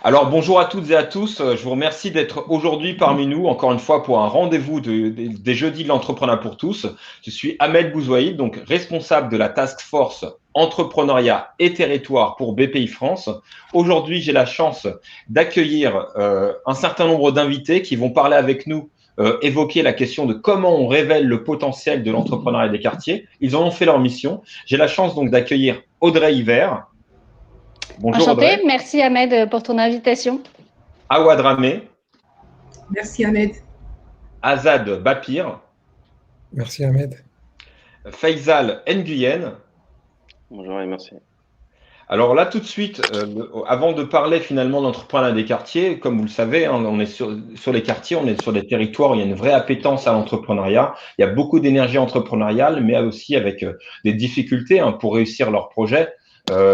Alors bonjour à toutes et à tous. Je vous remercie d'être aujourd'hui parmi nous, encore une fois, pour un rendez-vous des jeudis de l'entrepreneuriat pour tous. Je suis Ahmed Bouzouaïd, donc responsable de la task force entrepreneuriat et territoire pour BPI France. Aujourd'hui, j'ai la chance d'accueillir un certain nombre d'invités qui vont parler avec nous, évoquer la question de comment on révèle le potentiel de l'entrepreneuriat des quartiers. Ils en ont fait leur mission. J'ai la chance donc d'accueillir Audrey Hiver. Bonjour Enchantée, Audrey. merci Ahmed pour ton invitation. Awad Ramé. Merci Ahmed. Azad Bapir, Merci Ahmed. Faisal Nguyen. Bonjour et merci. Alors là, tout de suite, avant de parler finalement d'entrepreneuriat des quartiers, comme vous le savez, hein, on est sur les quartiers, on est sur des territoires où il y a une vraie appétence à l'entrepreneuriat. Il y a beaucoup d'énergie entrepreneuriale, mais aussi avec des difficultés pour réussir leurs projets,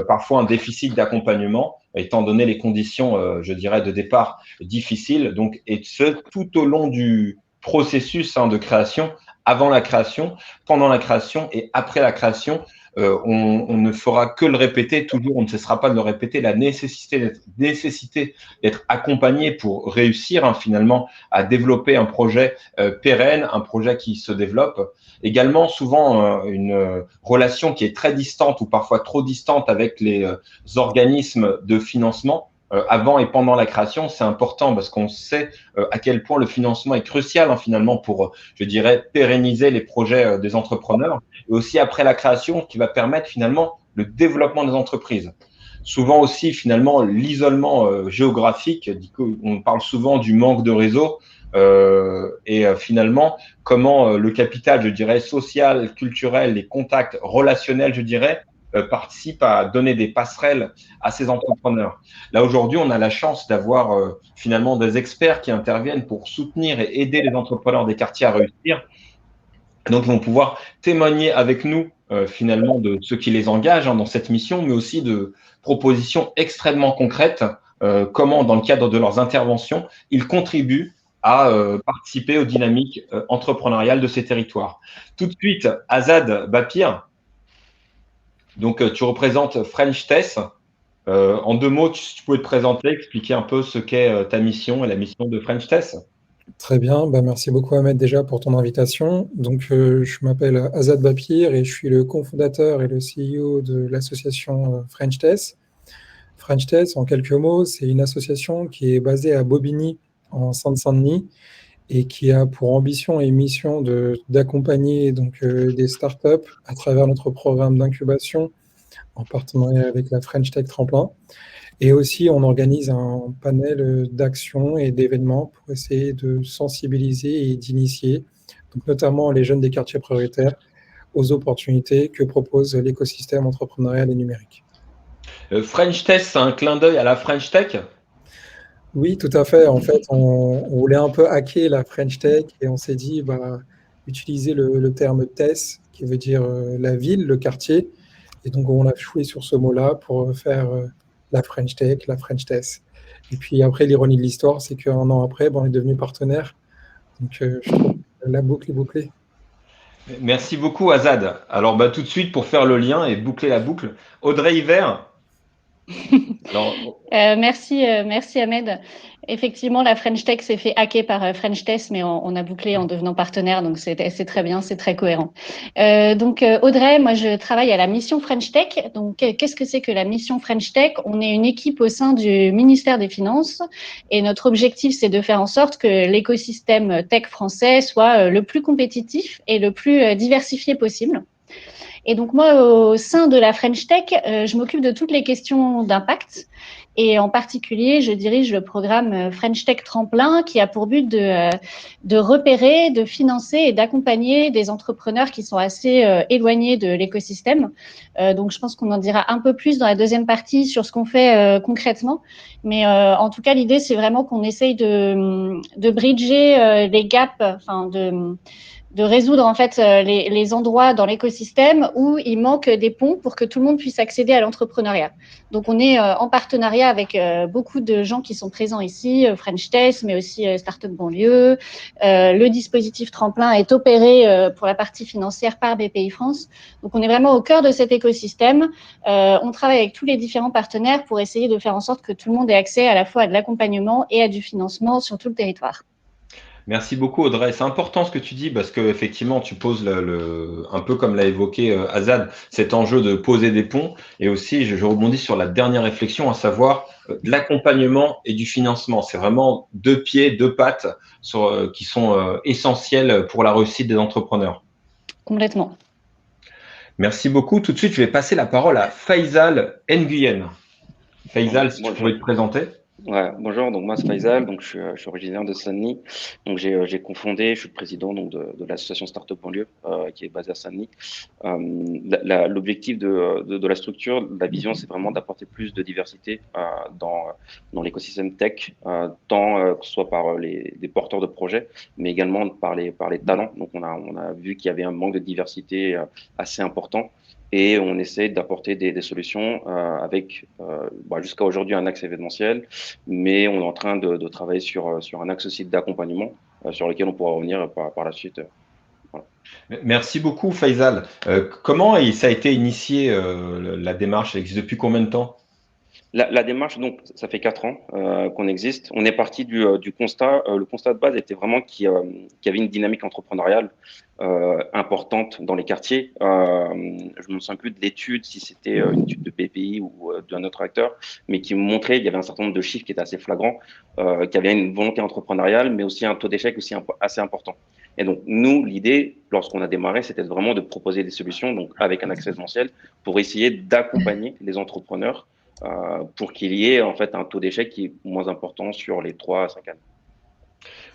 parfois un déficit d'accompagnement, étant donné les conditions, je dirais, de départ difficiles. Donc, et ce, tout au long du processus de création, avant la création, pendant la création et après la création. On ne fera que le répéter, toujours on ne cessera pas de le répéter, la nécessité d'être accompagné pour réussir finalement à développer un projet pérenne, un projet qui se développe. Également, souvent, une relation qui est très distante ou parfois trop distante avec les organismes de financement. Avant et pendant la création, c'est important parce qu'on sait à quel point le financement est crucial finalement pour, je dirais, pérenniser les projets des entrepreneurs et aussi après la création qui va permettre finalement le développement des entreprises. Souvent aussi finalement l'isolement géographique, on parle souvent du manque de réseau et finalement comment le capital, je dirais, social, culturel, les contacts relationnels, je dirais, participe à donner des passerelles à ces entrepreneurs. Là, aujourd'hui, on a la chance d'avoir finalement des experts qui interviennent pour soutenir et aider les entrepreneurs des quartiers à réussir. Donc, ils vont pouvoir témoigner avec nous finalement de ce qui les engage dans cette mission, mais aussi de propositions extrêmement concrètes, comment, dans le cadre de leurs interventions, ils contribuent à participer aux dynamiques entrepreneuriales de ces territoires. Tout de suite, Azad Bapir. Donc, tu représentes French Tess. En deux mots, tu pouvais te présenter, expliquer un peu ce qu'est ta mission et la mission de French Tess. Très bien, merci beaucoup Ahmed déjà pour ton invitation. Donc, je m'appelle Azad Bapir et je suis le cofondateur et le CEO de l'association French Tess. French Tess, en quelques mots, c'est une association qui est basée à Bobigny, en Seine-Saint-Denis, et qui a pour ambition et mission d'accompagner des startups à travers notre programme d'incubation en partenariat avec la French Tech Tremplin. Et aussi, on organise un panel d'actions et d'événements pour essayer de sensibiliser et d'initier, donc notamment les jeunes des quartiers prioritaires, aux opportunités que propose l'écosystème entrepreneurial et numérique. French Tech, c'est un clin d'œil à la French Tech? Oui, tout à fait. En fait, on voulait un peu hacker la French Tech et on s'est dit, utiliser le terme TESS, qui veut dire la ville, le quartier. Et donc, on a joué sur ce mot-là pour faire la French Tech, la French Tess. Et puis après, l'ironie de l'histoire, c'est qu'un an après, on est devenu partenaire. Donc, je trouve que la boucle est bouclée. Merci beaucoup, Azad. Alors, tout de suite, pour faire le lien et boucler la boucle, Audrey Hiver. Merci Ahmed. Effectivement, la French Tech s'est fait hacker par French Tess, mais on a bouclé en devenant partenaire, donc c'est très bien, c'est très cohérent. Audrey, moi je travaille à la mission French Tech. Donc qu'est-ce que c'est que la mission French Tech? On est une équipe au sein du ministère des Finances et notre objectif c'est de faire en sorte que l'écosystème tech français soit le plus compétitif et le plus diversifié possible. Et donc moi, au sein de la French Tech, je m'occupe de toutes les questions d'impact. Et en particulier, je dirige le programme French Tech Tremplin qui a pour but de repérer, de financer et d'accompagner des entrepreneurs qui sont assez éloignés de l'écosystème. Donc, je pense qu'on en dira un peu plus dans la deuxième partie sur ce qu'on fait concrètement. Mais en tout cas, l'idée, c'est vraiment qu'on essaye de bridger les gaps, de résoudre en fait les endroits dans l'écosystème où il manque des ponts pour que tout le monde puisse accéder à l'entrepreneuriat. Donc, on est en partenariat avec beaucoup de gens qui sont présents ici, French Test, mais aussi Startup Banlieue. Le dispositif Tremplin est opéré pour la partie financière par BPI France. Donc, on est vraiment au cœur de cet écosystème. On travaille avec tous les différents partenaires pour essayer de faire en sorte que tout le monde ait accès à la fois à de l'accompagnement et à du financement sur tout le territoire. Merci beaucoup Audrey. C'est important ce que tu dis parce que effectivement tu poses un peu comme l'a évoqué Azad, cet enjeu de poser des ponts et aussi je rebondis sur la dernière réflexion à savoir l'accompagnement et du financement. C'est vraiment deux pieds, deux pattes qui sont essentiels pour la réussite des entrepreneurs. Complètement. Merci beaucoup. Tout de suite, je vais passer la parole à Faisal Nguyen. Faisal, si tu pouvais te présenter. Ouais, bonjour, donc moi c'est Faisal, donc je suis originaire de Saint-Denis. Donc j'ai cofondé, je suis le président donc de l'association Startup Banlieue qui est basée à Saint-Denis. L'objectif de la structure, de la vision, c'est vraiment d'apporter plus de diversité dans l'écosystème tech, tant que ce soit par des porteurs de projets, mais également par les talents. Donc on a vu qu'il y avait un manque de diversité assez important. Et on essaie d'apporter des solutions avec jusqu'à aujourd'hui un axe événementiel, mais on est en train de travailler sur un axe aussi d'accompagnement sur lequel on pourra revenir par la suite. Voilà. Merci beaucoup Faisal. Comment ça a été initié la démarche? Elle existe depuis combien de temps? La démarche, donc, ça fait 4 ans qu'on existe. On est parti du constat. Le constat de base était vraiment qu'il y avait une dynamique entrepreneuriale importante dans les quartiers. Je ne me souviens plus de l'étude, si c'était une étude de BPI ou d'un autre acteur, mais qui montrait qu'il y avait un certain nombre de chiffres qui étaient assez flagrants, qu'il y avait une volonté entrepreneuriale, mais aussi un taux d'échec aussi assez important. Et donc, nous, l'idée, lorsqu'on a démarré, c'était vraiment de proposer des solutions, donc avec un accès essentiel, pour essayer d'accompagner les entrepreneurs pour qu'il y ait en fait un taux d'échec qui est moins important sur les 3 à 5 années.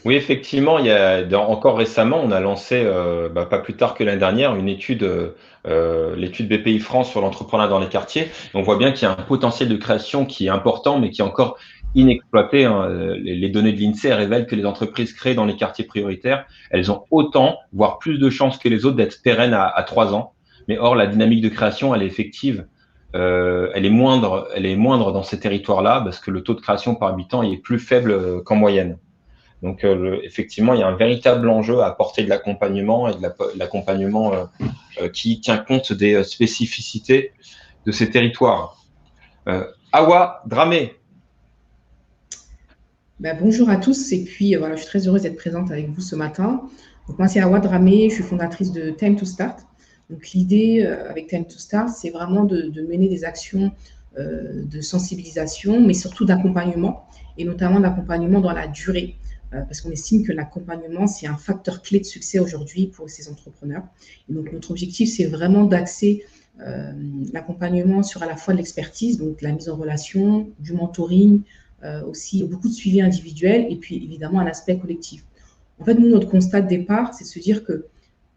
Oui, effectivement, encore récemment, on a lancé, pas plus tard que l'année dernière, une étude, l'étude BPI France sur l'entrepreneuriat dans les quartiers. On voit bien qu'il y a un potentiel de création qui est important, mais qui est encore inexploité. Hein. Les données de l'INSEE révèlent que les entreprises créées dans les quartiers prioritaires, elles ont autant, voire plus de chances que les autres d'être pérennes à 3 ans. Mais or, la dynamique de création, elle est effective. Elle est moindre dans ces territoires-là parce que le taux de création par habitant est plus faible qu'en moyenne. Donc, effectivement, il y a un véritable enjeu à apporter de l'accompagnement et de l'accompagnement qui tient compte des spécificités de ces territoires. Awa Dramé. Bonjour à tous et puis voilà, je suis très heureuse d'être présente avec vous ce matin. Donc, moi, c'est Awa Dramé, je suis fondatrice de Time to Start. Donc, l'idée avec Time to Start, c'est vraiment de mener des actions de sensibilisation, mais surtout d'accompagnement, et notamment d'accompagnement dans la durée, parce qu'on estime que l'accompagnement, c'est un facteur clé de succès aujourd'hui pour ces entrepreneurs. Et donc, notre objectif, c'est vraiment d'axer l'accompagnement sur à la fois de l'expertise, donc la mise en relation, du mentoring, aussi beaucoup de suivi individuel, et puis évidemment un aspect collectif. En fait, nous, notre constat de départ, c'est de se dire que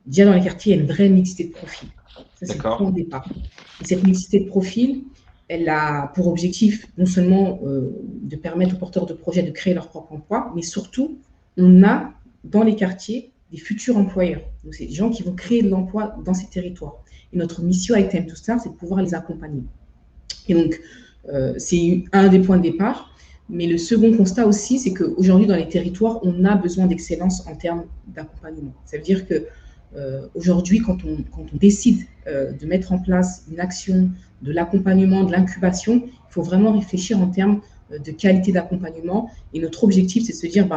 déjà dans les quartiers, il y a une vraie mixité de profils. Ça, c'est le point de départ. Et cette mixité de profils, elle a pour objectif non seulement de permettre aux porteurs de projets de créer leur propre emploi, mais surtout, on a dans les quartiers des futurs employeurs. Donc, c'est des gens qui vont créer de l'emploi dans ces territoires. Et notre mission avec Time to Start, c'est de pouvoir les accompagner. Et donc, c'est un des points de départ. Mais le second constat aussi, c'est qu'aujourd'hui, dans les territoires, on a besoin d'excellence en termes d'accompagnement. Ça veut dire que aujourd'hui, quand on décide de mettre en place une action de l'accompagnement, de l'incubation, il faut vraiment réfléchir en termes de qualité d'accompagnement. Et notre objectif, c'est de se dire,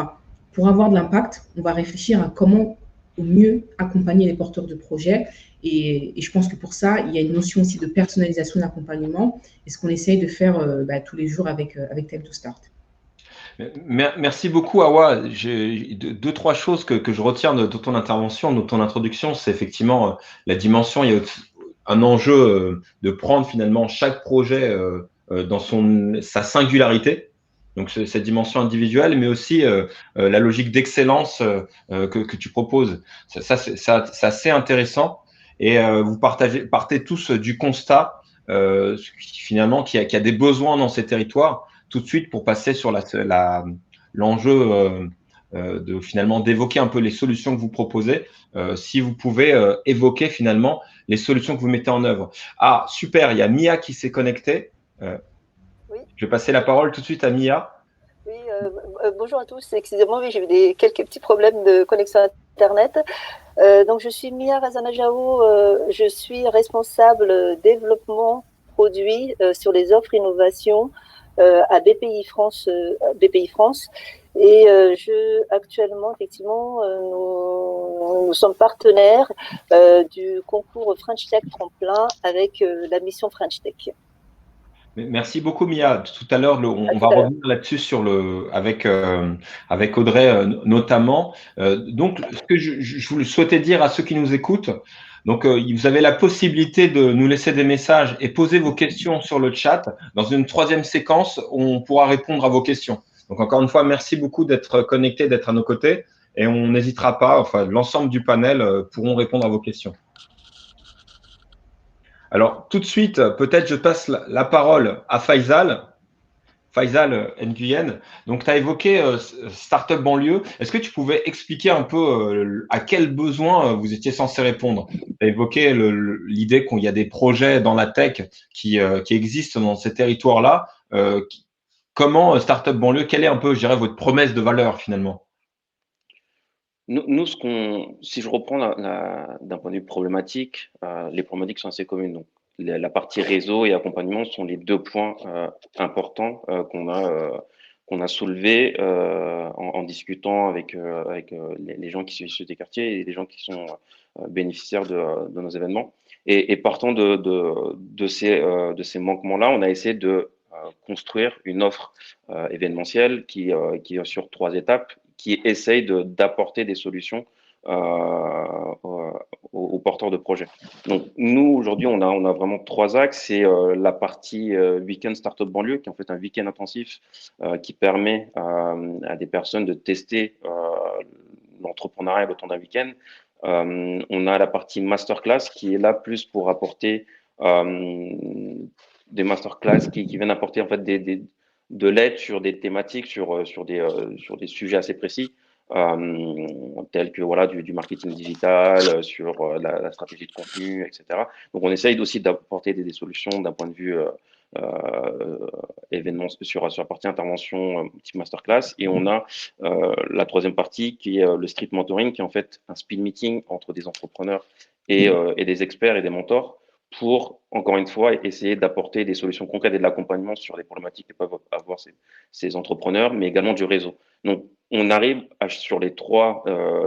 pour avoir de l'impact, on va réfléchir à comment au mieux accompagner les porteurs de projets. Et je pense que pour ça, il y a une notion aussi de personnalisation de l'accompagnement, et ce qu'on essaye de faire tous les jours avec Time to Start. Merci beaucoup, Awa. J'ai 2-3 choses que je retiens de ton intervention, de ton introduction. C'est effectivement la dimension. Il y a un enjeu de prendre finalement chaque projet dans sa singularité. Donc, cette dimension individuelle, mais aussi la logique d'excellence que tu proposes. Ça, c'est assez intéressant. Et vous partez tous du constat finalement qu'il y a des besoins dans ces territoires tout de suite pour passer sur l'enjeu finalement d'évoquer un peu les solutions que vous proposez. Si vous pouvez évoquer finalement les solutions que vous mettez en œuvre. Ah, super, il y a Mia qui s'est connectée. Oui. Je vais passer la parole tout de suite à Mia. Oui, bonjour à tous. Excusez-moi, oui, j'ai eu quelques petits problèmes de connexion Internet. Donc, je suis Mia Razanajao. Je suis responsable développement produit sur les offres innovation à BPI France. Et actuellement, effectivement, nous sommes partenaires du concours French Tech Tremplin avec la mission French Tech. Merci beaucoup, Mia. Tout à l'heure, on va revenir là-dessus avec Audrey notamment. Donc, ce que je voulais souhaiter dire à ceux qui nous écoutent, donc vous avez la possibilité de nous laisser des messages et poser vos questions sur le chat. Dans une troisième séquence, on pourra répondre à vos questions. Donc, encore une fois, merci beaucoup d'être connectés, d'être à nos côtés, et on n'hésitera pas. Enfin, l'ensemble du panel pourront répondre à vos questions. Alors, tout de suite, peut-être je passe la parole à Faisal. Faisal Nguyen. Donc, tu as évoqué Startup Banlieue. Est-ce que tu pouvais expliquer un peu à quel besoin vous étiez censé répondre? Tu as évoqué l'idée qu'il y a des projets dans la tech qui existent dans ces territoires-là. Comment Startup Banlieue, quelle est un peu, je dirais, votre promesse de valeur finalement? Nous, si je reprends d'un point de vue problématique, les problématiques sont assez communes. Donc, la partie réseau et accompagnement sont les deux points importants qu'on a soulevés en discutant avec les gens qui sont issus des quartiers et les gens qui sont bénéficiaires de nos événements. Et partant de ces manquements-là, on a essayé de construire une offre événementielle qui est sur 3 étapes, qui essaye d'apporter des solutions aux porteurs de projets. Donc, nous, aujourd'hui, on a vraiment 3 axes. C'est la partie Week-end Startup Banlieue, qui est en fait un week-end intensif qui permet à des personnes de tester l'entrepreneuriat le temps d'un week-end. On a la partie Masterclass, qui est là plus pour apporter des masterclass qui viennent apporter en fait de l'aide sur des thématiques, sur des sujets assez précis, tels que voilà, du marketing digital, sur la stratégie de contenu, etc. Donc, on essaye aussi d'apporter des solutions d'un point de vue événement sur la partie intervention type masterclass. Et on a la troisième partie qui est le street mentoring, qui est en fait un speed meeting entre des entrepreneurs et des experts et des mentors, pour, encore une fois, essayer d'apporter des solutions concrètes et de l'accompagnement sur les problématiques que peuvent avoir ces entrepreneurs, mais également du réseau. Donc, on arrive sur les 3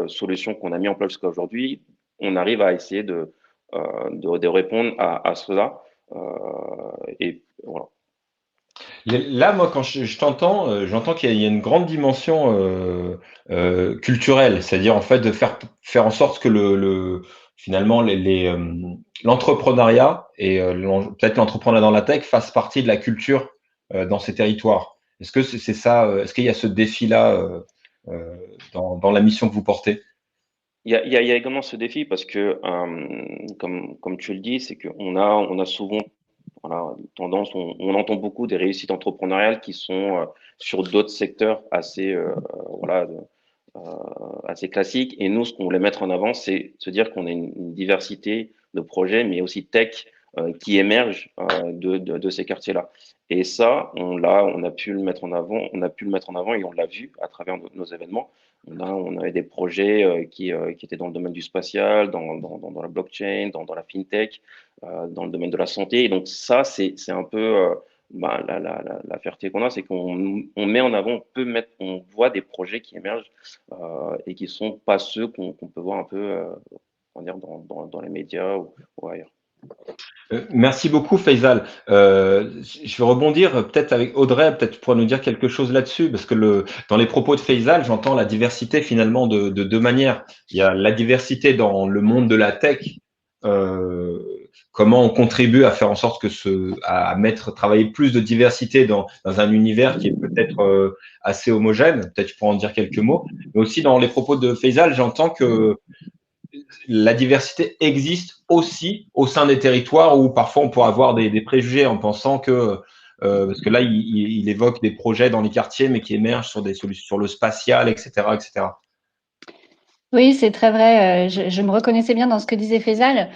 solutions qu'on a mis en place jusqu'à aujourd'hui, on arrive à essayer de répondre à cela. Et voilà. Là, moi, quand je t'entends, j'entends qu'il y a une grande dimension culturelle, c'est-à-dire en fait de faire en sorte que finalement l'entrepreneuriat et peut-être l'entrepreneuriat dans la tech fasse partie de la culture dans ces territoires. Est-ce que c'est ça? Est-ce qu'il y a ce défi-là dans la mission que vous portez? Il y a également ce défi parce que, comme tu le dis, c'est qu'on a souvent tendance, on entend beaucoup des réussites entrepreneuriales qui sont sur d'autres secteurs assez classiques. Et nous, ce qu'on voulait mettre en avant, c'est se dire qu'on a une diversité de projets, mais aussi tech qui émergent de ces quartiers-là. Et ça, on a pu le mettre en avant, et on l'a vu à travers nos événements. On avait des projets qui étaient dans le domaine du spatial, dans la blockchain, dans la fintech, dans le domaine de la santé. Et donc ça, c'est un peu la fierté qu'on a, c'est qu'on met en avant, on voit des projets qui émergent et qui sont pas ceux qu'on peut voir un peu dans les médias ou ailleurs. Merci beaucoup, Faisal. Je vais rebondir peut-être avec Audrey, peut-être pour nous dire quelque chose là-dessus, parce que dans les propos de Faisal, j'entends la diversité finalement de 2 manières. Il y a la diversité dans le monde de la tech, comment on contribue à faire en sorte à travailler plus de diversité dans un univers qui est peut-être assez homogène. Peut-être tu pourras en dire quelques mots. Mais aussi dans les propos de Faisal, j'entends que la diversité existe aussi au sein des territoires où parfois on peut avoir des préjugés en pensant que Parce que là, il évoque des projets dans les quartiers, mais qui émergent sur des solutions, sur le spatial, etc., etc. Oui, c'est très vrai. Je me reconnaissais bien dans ce que disait Faisal.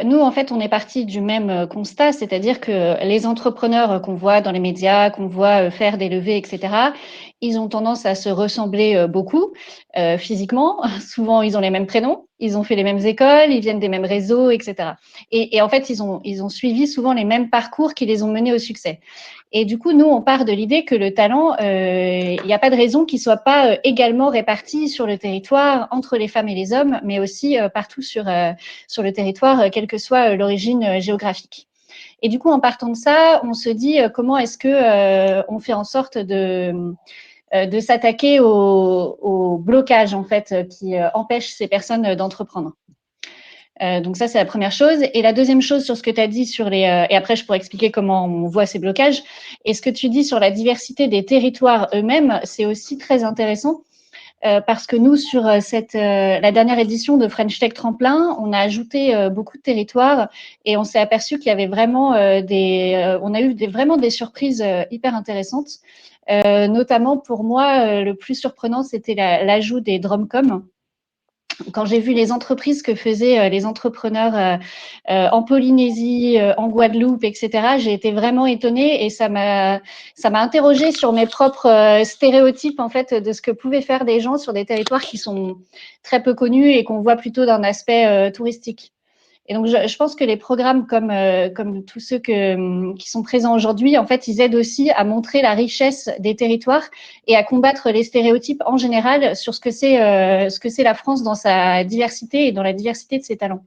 Nous, en fait, on est parti du même constat, c'est-à-dire que les entrepreneurs qu'on voit dans les médias, qu'on voit faire des levées, etc., ils ont tendance à se ressembler beaucoup physiquement. Souvent, ils ont les mêmes prénoms, ils ont fait les mêmes écoles, ils viennent des mêmes réseaux, etc. Et en fait, ils ont suivi souvent les mêmes parcours qui les ont menés au succès. Et du coup, nous, on part de l'idée que le talent, il n'y a pas de raison qu'il ne soit pas également réparti sur le territoire entre les femmes et les hommes, mais aussi partout sur le territoire, quelle que soit l'origine géographique. Et du coup, en partant de ça, on se dit comment est-ce que on fait en sorte de s'attaquer au blocage en fait qui empêche ces personnes d'entreprendre. Donc ça, c'est la première chose. Et la deuxième chose sur ce que tu as dit sur les… et après, je pourrais expliquer comment on voit ces blocages. Et ce que tu dis sur la diversité des territoires eux-mêmes, c'est aussi très intéressant. Parce que nous, sur la dernière édition de French Tech Tremplin, on a ajouté beaucoup de territoires et on s'est aperçu qu'il y avait vraiment on a eu vraiment des surprises hyper intéressantes. Notamment pour moi, le plus surprenant, c'était l'ajout des Dromcom. Quand j'ai vu les entreprises que faisaient les entrepreneurs en Polynésie, en Guadeloupe, etc., j'ai été vraiment étonnée et ça m'a interrogée sur mes propres stéréotypes en fait de ce que pouvaient faire des gens sur des territoires qui sont très peu connus et qu'on voit plutôt d'un aspect touristique. Et donc, je pense que les programmes comme tous ceux qui sont présents aujourd'hui, en fait, ils aident aussi à montrer la richesse des territoires et à combattre les stéréotypes en général sur ce que c'est la France dans sa diversité et dans la diversité de ses talents.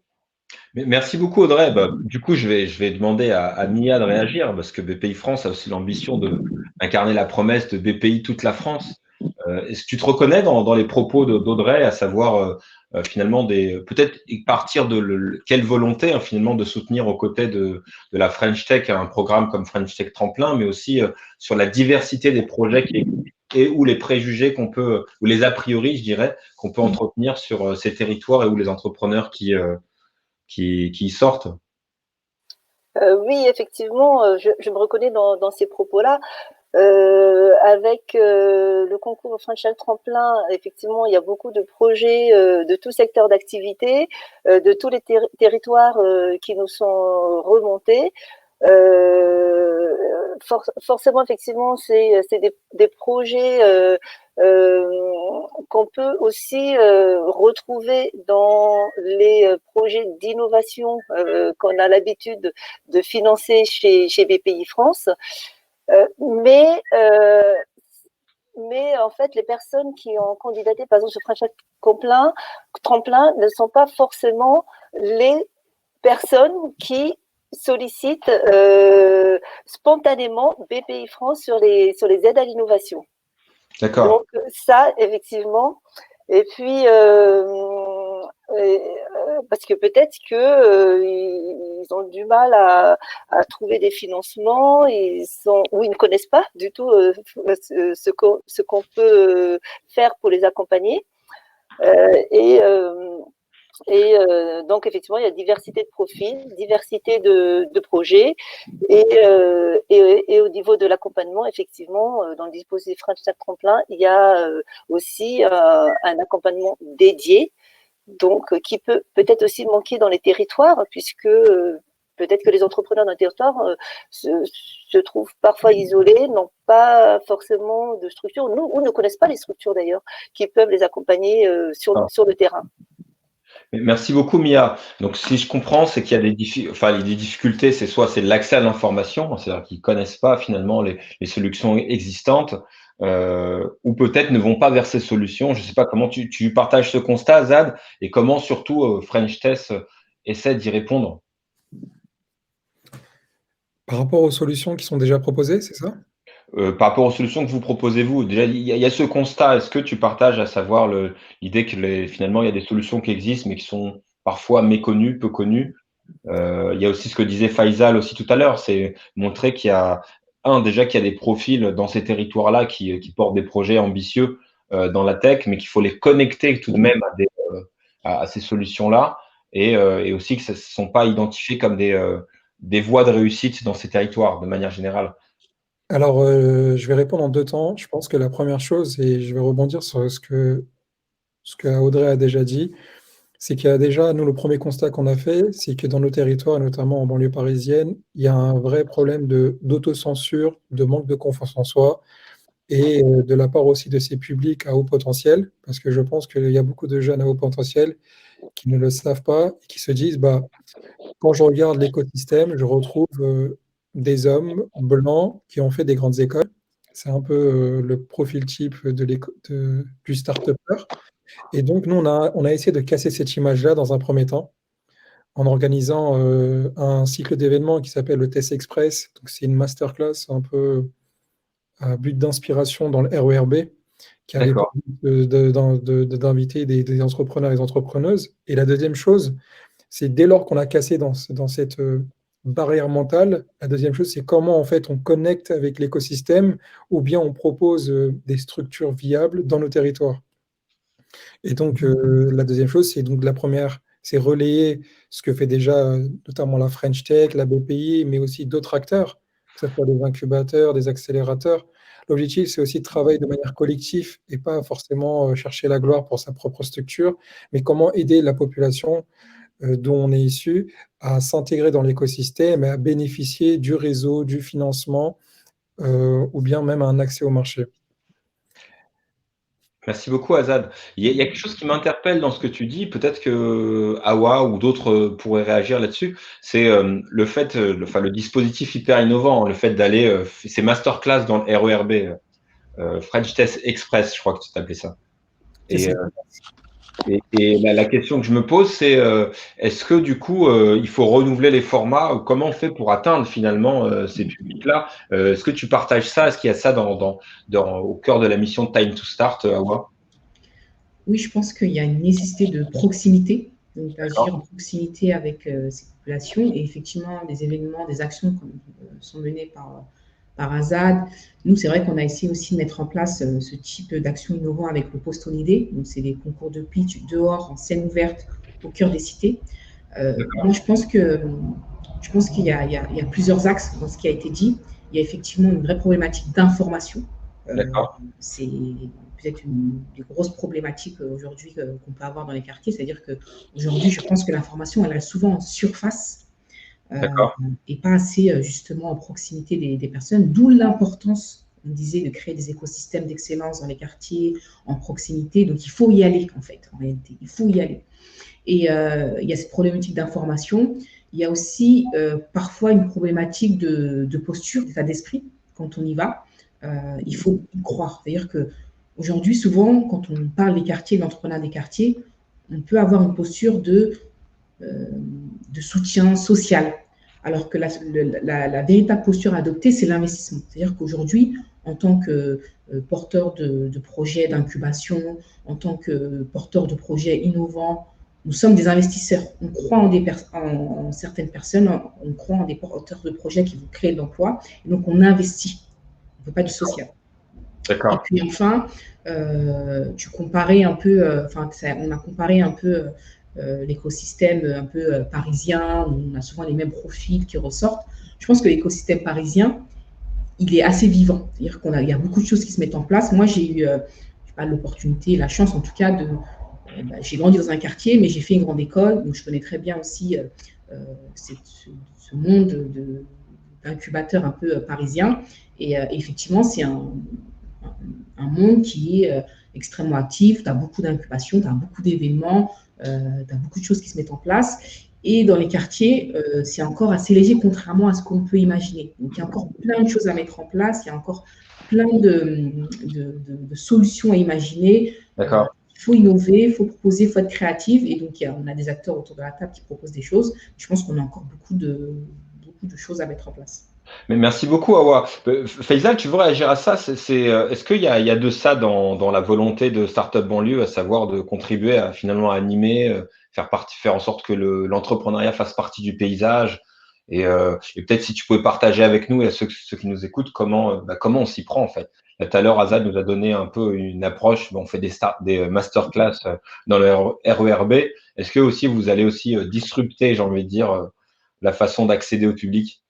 Merci beaucoup, Audrey. Bah, du coup, je vais demander à Mia de réagir parce que BPI France a aussi l'ambition d'incarner la promesse de BPI toute la France. Est-ce que tu te reconnais dans les propos d'Audrey, à savoir finalement peut-être partir de quelle volonté finalement de soutenir aux côtés de la French Tech un programme comme French Tech Tremplin, mais aussi sur la diversité des projets qui existent et où les préjugés qu'on peut, ou les a priori, je dirais, qu'on peut entretenir sur ces territoires et où les entrepreneurs qui y sortent. Oui, effectivement, je me reconnais dans ces propos-là. Avec le concours French Tech Tremplin, effectivement, il y a beaucoup de projets de tout secteur d'activité, de tous les territoires qui nous sont remontés. Forcément, effectivement, c'est des projets qu'on peut aussi retrouver dans les projets d'innovation qu'on a l'habitude de financer chez BPI France. Mais en fait, les personnes qui ont candidaté, par exemple, sur French Tech Tremplin, ne sont pas forcément les personnes qui sollicitent spontanément BPI France sur les aides à l'innovation. D'accord. Donc ça, effectivement. Et puis, parce que peut-être qu'ils ont du mal à trouver des financements, ou ils ne connaissent pas du tout ce qu'on peut faire pour les accompagner. Donc, effectivement, il y a diversité de profils, diversité de projets. Et au niveau de l'accompagnement, effectivement, dans le dispositif French Tech Tremplin, il y a aussi un accompagnement dédié, donc qui peut peut-être aussi manquer dans les territoires, puisque peut-être que les entrepreneurs d'un territoire se trouvent parfois isolés, n'ont pas forcément de structure, ou ne connaissent pas les structures d'ailleurs, qui peuvent les accompagner sur le terrain. Merci beaucoup, Mia. Donc, si je comprends, c'est qu'il y a des difficultés, c'est l'accès à l'information, c'est-à-dire qu'ils ne connaissent pas finalement les solutions existantes, ou peut-être ne vont pas vers ces solutions. Je ne sais pas comment tu partages ce constat, Zad, et comment surtout French Tech essaie d'y répondre. Par rapport aux solutions qui sont déjà proposées, c'est ça? Par rapport aux solutions que vous proposez, vous, déjà, il y a ce constat. Est-ce que tu partages, à savoir l'idée que finalement, il y a des solutions qui existent, mais qui sont parfois méconnues, peu connues. Il y a aussi ce que disait Faisal aussi tout à l'heure, c'est montrer qu'il y a, déjà qu'il y a des profils dans ces territoires-là qui portent des projets ambitieux dans la tech, mais qu'il faut les connecter tout de même à ces solutions-là, et aussi que ce ne sont pas identifiés comme des voies de réussite dans ces territoires, de manière générale. Alors, je vais répondre en deux temps. Je pense que la première chose, et je vais rebondir sur ce que Audrey a déjà dit, c'est qu'il y a déjà, nous, le premier constat qu'on a fait, c'est que dans nos territoires, et notamment en banlieue parisienne, il y a un vrai problème d'autocensure, de manque de confiance en soi, et de la part aussi de ces publics à haut potentiel, parce que je pense qu'il y a beaucoup de jeunes à haut potentiel qui ne le savent pas et qui se disent, bah, quand je regarde l'écosystème, je retrouve des hommes blancs qui ont fait des grandes écoles. C'est un peu le profil type du start-upper. Et donc, nous, on a essayé de casser cette image-là dans un premier temps en organisant un cycle d'événements qui s'appelle le Test Express. Donc, c'est une masterclass un peu à but d'inspiration dans le RERB qui avait pour D'accord. but d'inviter des entrepreneurs et des entrepreneuses. Et la deuxième chose, c'est dès lors qu'on a cassé dans cette barrière mentale, la deuxième chose, c'est comment en fait on connecte avec l'écosystème ou bien on propose des structures viables dans nos territoires. Et donc, la deuxième chose, c'est donc la première, c'est relayer ce que fait déjà notamment la French Tech, la BPI, mais aussi d'autres acteurs, que ce soit des incubateurs, des accélérateurs. L'objectif, c'est aussi de travailler de manière collective et pas forcément chercher la gloire pour sa propre structure, mais comment aider la population dont on est issu à s'intégrer dans l'écosystème et à bénéficier du réseau, du financement ou bien même à un accès au marché. Merci beaucoup, Azad. Il y a quelque chose qui m'interpelle dans ce que tu dis, peut-être que Awa ou d'autres pourraient réagir là-dessus, c'est le fait, le dispositif hyper innovant, le fait d'aller, ces masterclass dans le RERB, French Test Express, je crois que tu t'appelais ça. Et la question que je me pose, c'est est-ce que du coup, il faut renouveler les formats? Comment on fait pour atteindre finalement ces publics-là? Est-ce que tu partages ça? Est-ce qu'il y a ça au cœur de la mission de Time to Start, Awa? Oui, je pense qu'il y a une nécessité de proximité, donc d'agir en proximité avec ces populations. Et effectivement, des événements, des actions sont menées par Azad. Nous, c'est vrai qu'on a essayé aussi de mettre en place ce type d'action innovant avec le Postonidé. Donc, c'est des concours de pitch dehors, en scène ouverte, au cœur des cités. Moi, je pense qu'il y a plusieurs axes dans ce qui a été dit. Il y a effectivement une vraie problématique d'information. C'est peut-être une des grosses problématiques aujourd'hui qu'on peut avoir dans les quartiers. C'est-à-dire qu'aujourd'hui, je pense que l'information, elle est souvent en surface et pas assez justement en proximité des personnes, d'où l'importance, on disait, de créer des écosystèmes d'excellence dans les quartiers, en proximité. Donc, il faut y aller, en fait, en réalité. Il faut y aller. Et il y a cette problématique d'information. Il y a aussi parfois une problématique de posture, d'état d'esprit, quand on y va. Il faut y croire. C'est-à-dire qu'aujourd'hui, souvent, quand on parle des quartiers, de l'entrepreneuriat des quartiers, on peut avoir une posture de soutien social. Alors que la véritable posture adoptée, c'est l'investissement. C'est-à-dire qu'aujourd'hui, en tant que porteur de projets d'incubation, en tant que porteur de projets innovants, nous sommes des investisseurs. On croit en certaines personnes, on croit en des porteurs de projets qui vont créer de l'emploi, et donc on investit. On ne veut pas du social. D'accord. Et puis enfin, tu comparais un peu, on a comparé un peu l'écosystème un peu parisien, où on a souvent les mêmes profils qui ressortent. Je pense que l'écosystème parisien, il est assez vivant. C'est-à-dire qu'il y a beaucoup de choses qui se mettent en place. Moi, j'ai eu l'opportunité, la chance en tout cas, j'ai grandi dans un quartier, mais j'ai fait une grande école, donc je connais très bien aussi ce monde d'incubateurs un peu parisien. Et effectivement, c'est un monde qui est extrêmement actif. Tu as beaucoup d'incubation, tu as beaucoup d'événements, tu as beaucoup de choses qui se mettent en place. Et dans les quartiers, c'est encore assez léger, contrairement à ce qu'on peut imaginer. Donc, il y a encore plein de choses à mettre en place, il y a encore plein de solutions à imaginer. D'accord. Il faut innover, il faut proposer, il faut être créatif. Et donc, on a des acteurs autour de la table qui proposent des choses. Je pense qu'on a encore beaucoup de choses à mettre en place. Mais merci beaucoup, Awa. Faisal, tu veux réagir à ça? Est-ce qu'il y a de ça dans la volonté de Startup Banlieue, à savoir de contribuer à finalement animer, faire en sorte que l'entrepreneuriat fasse partie du paysage? Et peut-être si tu pouvais partager avec nous et à ceux qui nous écoutent comment on s'y prend en fait. Là, tout à l'heure, Azad nous a donné un peu une approche. On fait des masterclass dans le RERB. Est-ce que aussi vous allez aussi disrupter, j'ai envie de dire, la façon d'accéder au public?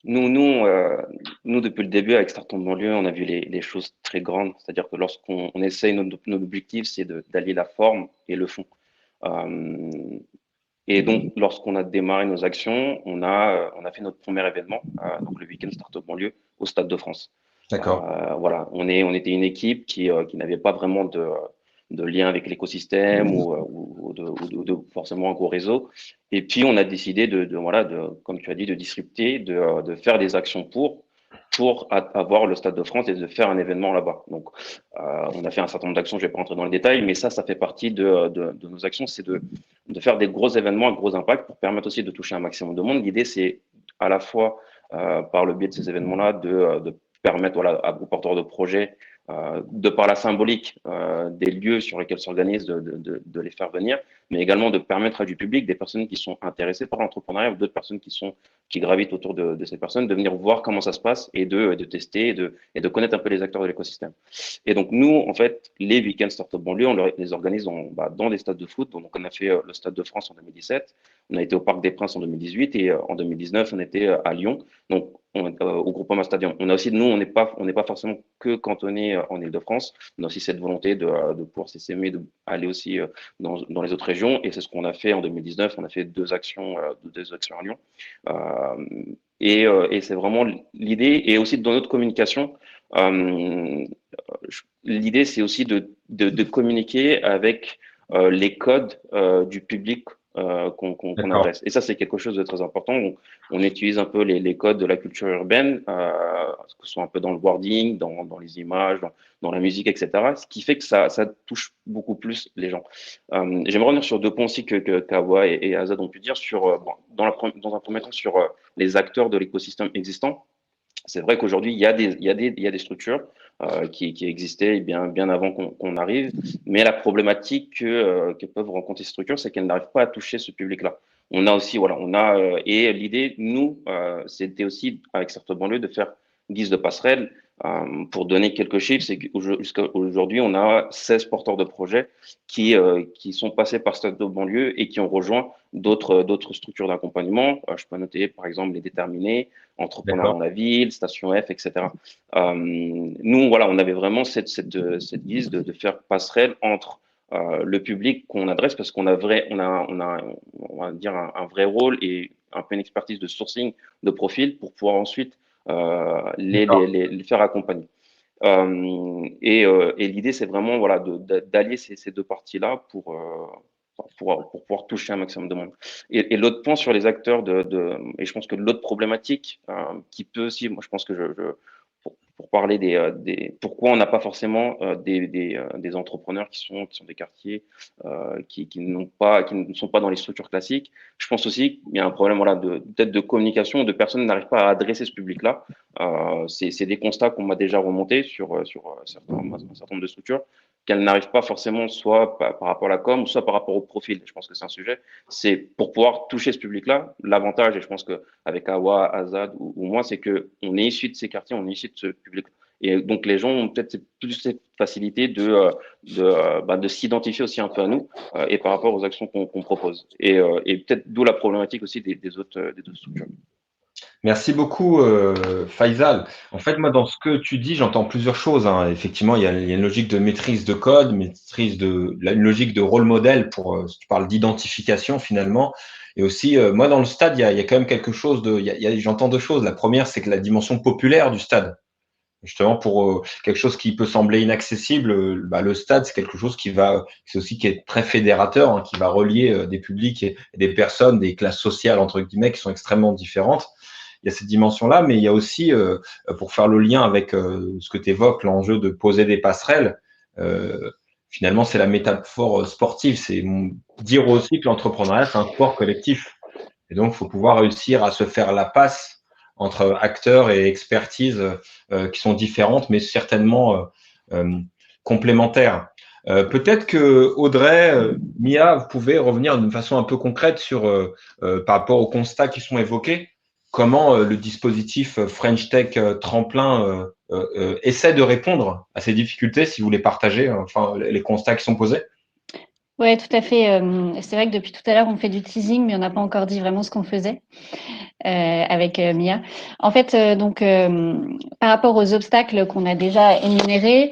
Nous, depuis le début, avec Startup Banlieue, on a vu les choses très grandes. C'est-à-dire que lorsqu'on essaye, notre objectif, c'est d'allier la forme et le fond. Euh, et donc, lorsqu'on a démarré nos actions, on a fait notre premier événement, donc le week-end Startup Banlieue, au Stade de France. D'accord. Voilà, on était une équipe qui n'avait pas vraiment de lien avec l'écosystème ou de forcément un gros réseau. Et puis, on a décidé voilà, comme tu as dit, de disrupter, de faire des actions pour avoir le Stade de France et de faire un événement là-bas. Donc, on a fait un certain nombre d'actions, je ne vais pas rentrer dans les détails, mais ça fait partie de nos actions, c'est de faire des gros événements à gros impact pour permettre aussi de toucher un maximum de monde. L'idée, c'est à la fois, par le biais de ces événements-là, de permettre voilà, à vos porteurs de projets, de par la symbolique des lieux sur lesquels s'organisent, de les faire venir, mais également de permettre à du public, des personnes qui sont intéressées par l'entrepreneuriat ou d'autres personnes qui gravitent autour de ces personnes, de venir voir comment ça se passe et de tester et de connaître un peu les acteurs de l'écosystème. Et donc, nous, en fait, les week-ends Startup Banlieue, on les organise dans des stades de foot. Donc, on a fait le Stade de France en 2017, on a été au Parc des Princes en 2018 et en 2019, on était à Lyon. Donc, au Groupama Stadium. On a aussi, nous, on n'est pas forcément que cantonné en Île-de-France. On a aussi cette volonté de pouvoir s'essaimer, d'aller aussi dans les autres régions. Et c'est ce qu'on a fait en 2019. On a fait deux actions à Lyon. Et c'est vraiment l'idée. Et aussi dans notre communication, l'idée, c'est aussi de communiquer avec les codes du public qu'on adresse. Et ça, c'est quelque chose de très important. On utilise un peu les codes de la culture urbaine, que ce soit un peu dans le wording, dans les images, dans la musique, etc. Ce qui fait que ça touche beaucoup plus les gens. J'aimerais revenir sur deux points aussi que Kawa et Azad ont pu dire dans un premier temps sur les acteurs de l'écosystème existant. C'est vrai qu'aujourd'hui, il y a des structures qui existaient bien avant qu'on arrive, mais la problématique que peuvent rencontrer ces structures, c'est qu'elles n'arrivent pas à toucher ce public-là. On a aussi, voilà, et l'idée, nous, c'était aussi, avec Startup Banlieue, de faire guise de passerelle. Pour donner quelques chiffres, c'est qu'aujourd'hui, aujourd'hui, on a 16 porteurs de projets qui sont passés par Startup Banlieue et qui ont rejoint d'autres structures d'accompagnement. Je peux noter, par exemple, les Déterminés, Entrepreneurs dans la ville, Station F, etc. Nous, voilà, on avait vraiment cette guise de faire passerelle entre le public qu'on adresse, parce qu'on a on va dire un vrai rôle et un peu une expertise de sourcing de profil pour pouvoir ensuite les faire accompagner. Et l'idée, c'est vraiment voilà, d'allier ces deux parties-là pour pouvoir toucher un maximum de monde. Et l'autre point sur les acteurs et je pense que l'autre problématique qui peut aussi, moi je pense que pour parler pourquoi on n'a pas forcément des entrepreneurs qui sont des quartiers qui ne sont pas dans les structures classiques. Je pense aussi qu'il y a un problème voilà, peut-être de communication, de personnes qui n'arrivent pas à adresser ce public-là. C'est des constats qu'on m'a déjà remontés sur un certain nombre de structures, qu'elles n'arrivent pas forcément soit par rapport à la com, soit par rapport au profil. Je pense que c'est un sujet. C'est pour pouvoir toucher ce public-là, l'avantage, et je pense qu'avec Awa, Azad ou moi, c'est qu'on est issu de ces quartiers, on est issu de ce public. Et donc, les gens ont peut-être plus cette facilité de s'identifier aussi un peu à nous et par rapport aux actions qu'on propose. Et peut-être d'où la problématique aussi des autres structures. Merci beaucoup, Faisal. En fait, moi, dans ce que tu dis, j'entends plusieurs choses, hein. Effectivement, il y a une logique de maîtrise de code, une logique de rôle modèle tu parles d'identification finalement. Et aussi, moi, dans le stade, il y a quand même quelque chose j'entends deux choses. La première, c'est que la dimension populaire du stade. Justement, pour quelque chose qui peut sembler inaccessible, le stade, c'est quelque chose qui est très fédérateur, hein, qui va relier des publics et des personnes, des classes sociales, entre guillemets, qui sont extrêmement différentes. Il y a cette dimension-là, mais il y a aussi, pour faire le lien avec ce que tu évoques, l'enjeu de poser des passerelles, finalement, c'est la métaphore sportive. C'est dire aussi que l'entrepreneuriat, c'est un sport collectif. Et donc, il faut pouvoir réussir à se faire la passe entre acteurs et expertises qui sont différentes, mais certainement complémentaires. Peut-être que Audrey, Mia, vous pouvez revenir d'une façon un peu concrète par rapport aux constats qui sont évoqués. Comment le dispositif French Tech Tremplin essaie de répondre à ces difficultés, si vous les partagez, enfin les constats qui sont posés? Oui, tout à fait. C'est vrai que depuis tout à l'heure, on fait du teasing, mais on n'a pas encore dit vraiment ce qu'on faisait. avec Mia. En fait, par rapport aux obstacles qu'on a déjà énumérés,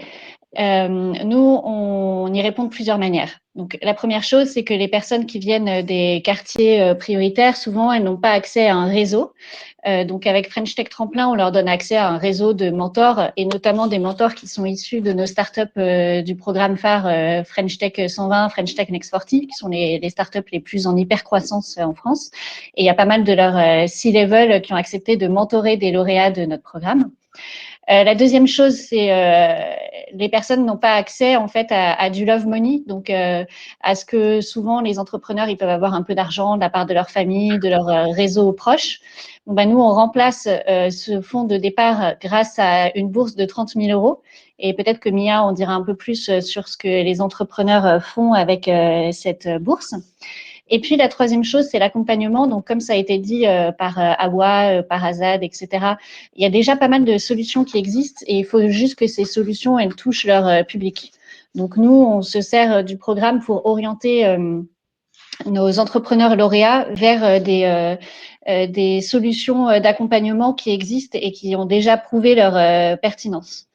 nous, on y répond de plusieurs manières. Donc, la première chose, c'est que les personnes qui viennent des quartiers prioritaires, souvent, elles n'ont pas accès à un réseau. Donc, avec French Tech Tremplin, on leur donne accès à un réseau de mentors et notamment des mentors qui sont issus de nos startups du programme phare French Tech 120, French Tech Next 40, qui sont les startups les plus en hyper croissance en France. Et il y a pas mal de leurs C-level qui ont accepté de mentorer des lauréats de notre programme. La deuxième chose, c'est les personnes n'ont pas accès en fait à du love money, donc à ce que souvent les entrepreneurs ils peuvent avoir un peu d'argent de la part de leur famille, de leur réseau proche. Donc, nous on remplace ce fonds de départ grâce à une bourse de 30 000 euros. Et peut-être que Mia en dira un peu plus sur ce que les entrepreneurs font avec cette bourse. Et puis, la troisième chose, c'est l'accompagnement. Donc, comme ça a été dit par Awa, par Azad, etc., il y a déjà pas mal de solutions qui existent et il faut juste que ces solutions, elles touchent leur public. Donc, nous, on se sert du programme pour orienter nos entrepreneurs lauréats vers des solutions d'accompagnement qui existent et qui ont déjà prouvé leur pertinence.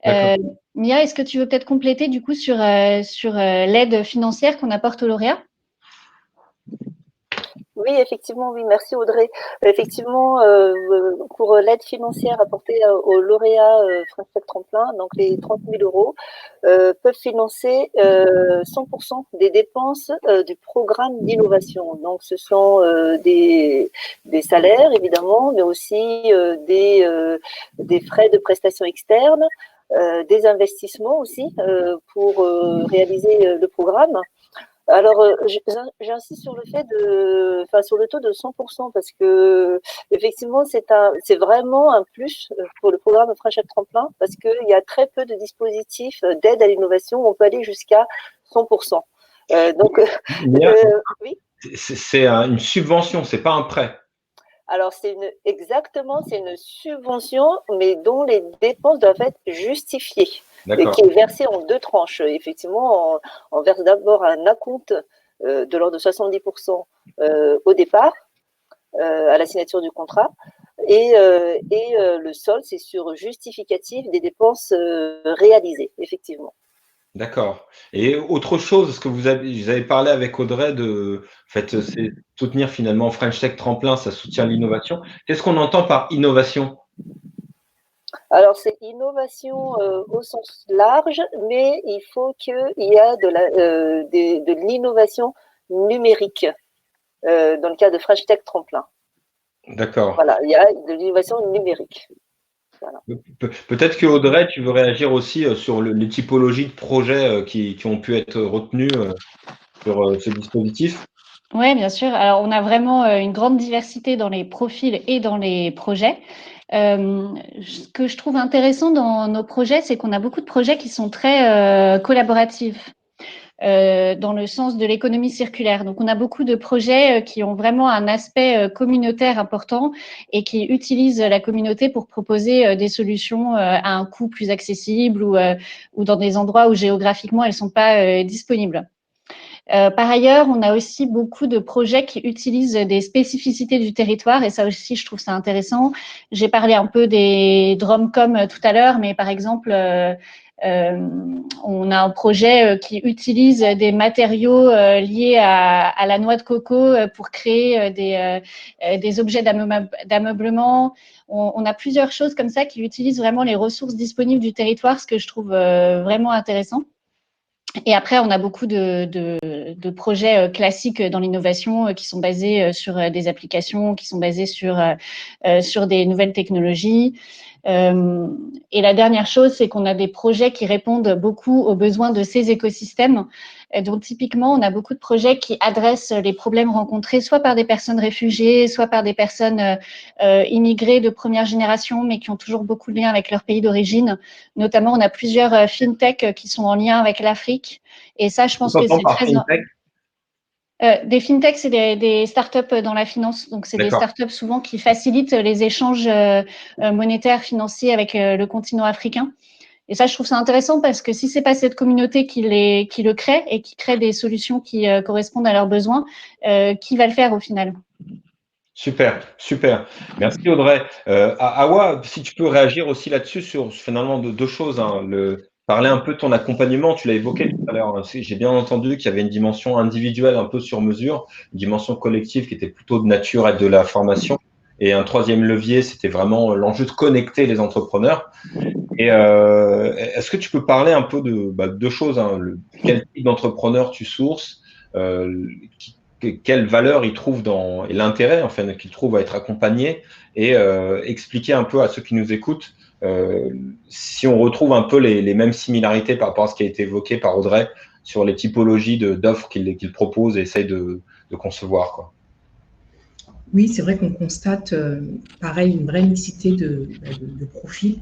Mia, est-ce que tu veux peut-être compléter du coup sur l'aide financière qu'on apporte aux lauréats? Oui, effectivement, oui, merci Audrey. Effectivement, pour l'aide financière apportée aux lauréats French Tech Tremplin, donc les 30 000 euros, peuvent financer 100% des dépenses du programme d'innovation. Donc, ce sont des salaires, évidemment, mais aussi des frais de prestations externes, des investissements aussi pour réaliser le programme. Alors, j'insiste sur le fait sur le taux de 100% parce que effectivement, c'est vraiment un plus pour le programme French Tech Tremplin parce qu'il y a très peu de dispositifs d'aide à l'innovation où on peut aller jusqu'à 100%. Oui. C'est une subvention, c'est pas un prêt. Alors, c'est une subvention, mais dont les dépenses doivent être justifiées. Et qui est versée en deux tranches. Effectivement, on verse d'abord un acompte de l'ordre de 70% au départ, à la signature du contrat, et le solde, c'est sur justificatif des dépenses réalisées, effectivement. D'accord. Et autre chose, ce que vous avez parlé avec Audrey c'est soutenir finalement French Tech Tremplin, ça soutient l'innovation. Qu'est-ce qu'on entend par innovation? Alors, c'est innovation au sens large, mais il faut qu'il y ait de l'innovation numérique dans le cas de French Tech Tremplin. D'accord. Voilà, il y a de l'innovation numérique. Voilà. Peut-être que Audrey, tu veux réagir aussi sur les typologies de projets qui ont pu être retenus sur ce dispositif? Oui, bien sûr. Alors, on a vraiment une grande diversité dans les profils et dans les projets. Ce que je trouve intéressant dans nos projets, c'est qu'on a beaucoup de projets qui sont très collaboratifs. Dans le sens de l'économie circulaire. Donc, on a beaucoup de projets qui ont vraiment un aspect communautaire important et qui utilisent la communauté pour proposer des solutions à un coût plus accessible ou dans des endroits où géographiquement elles ne sont pas disponibles. Par ailleurs, on a aussi beaucoup de projets qui utilisent des spécificités du territoire et ça aussi, je trouve ça intéressant. J'ai parlé un peu des Dromcom tout à l'heure, mais par exemple, on a un projet qui utilise des matériaux liés à la noix de coco pour créer des objets d'ameublement. On a plusieurs choses comme ça qui utilisent vraiment les ressources disponibles du territoire, ce que je trouve vraiment intéressant. Et après, on a beaucoup de projets classiques dans l'innovation qui sont basés sur des applications, qui sont basés sur des nouvelles technologies. Et la dernière chose, c'est qu'on a des projets qui répondent beaucoup aux besoins de ces écosystèmes. Donc, typiquement, on a beaucoup de projets qui adressent les problèmes rencontrés soit par des personnes réfugiées, soit par des personnes immigrées de première génération, mais qui ont toujours beaucoup de liens avec leur pays d'origine. Notamment, on a plusieurs fintech qui sont en lien avec l'Afrique. Et ça, je pense que c'est très… Des fintechs, c'est des startups dans la finance. Donc, c'est des startups souvent qui facilitent les échanges monétaires, financiers avec le continent africain. Et ça, je trouve ça intéressant parce que si c'est pas cette communauté qui le crée et qui crée des solutions qui correspondent à leurs besoins, qui va le faire au final? Super, super. Merci Audrey. Awa, si tu peux réagir aussi là-dessus sur finalement deux choses, hein. Parler un peu de ton accompagnement, tu l'as évoqué tout à l'heure, hein. J'ai bien entendu qu'il y avait une dimension individuelle un peu sur mesure, une dimension collective qui était plutôt de nature et de la formation. Et un troisième levier, c'était vraiment l'enjeu de connecter les entrepreneurs. Et est-ce que tu peux parler un peu de deux choses, hein, quel type d'entrepreneur tu sources, euh, quelle valeur ils trouvent et l'intérêt enfin, qu'ils trouvent à être accompagnés, et expliquer un peu à ceux qui nous écoutent si on retrouve un peu les mêmes similarités par rapport à ce qui a été évoqué par Audrey sur les typologies d'offres qu'il propose et essaye de concevoir, quoi. Oui, c'est vrai qu'on constate, pareil, une vraie mixité de profils,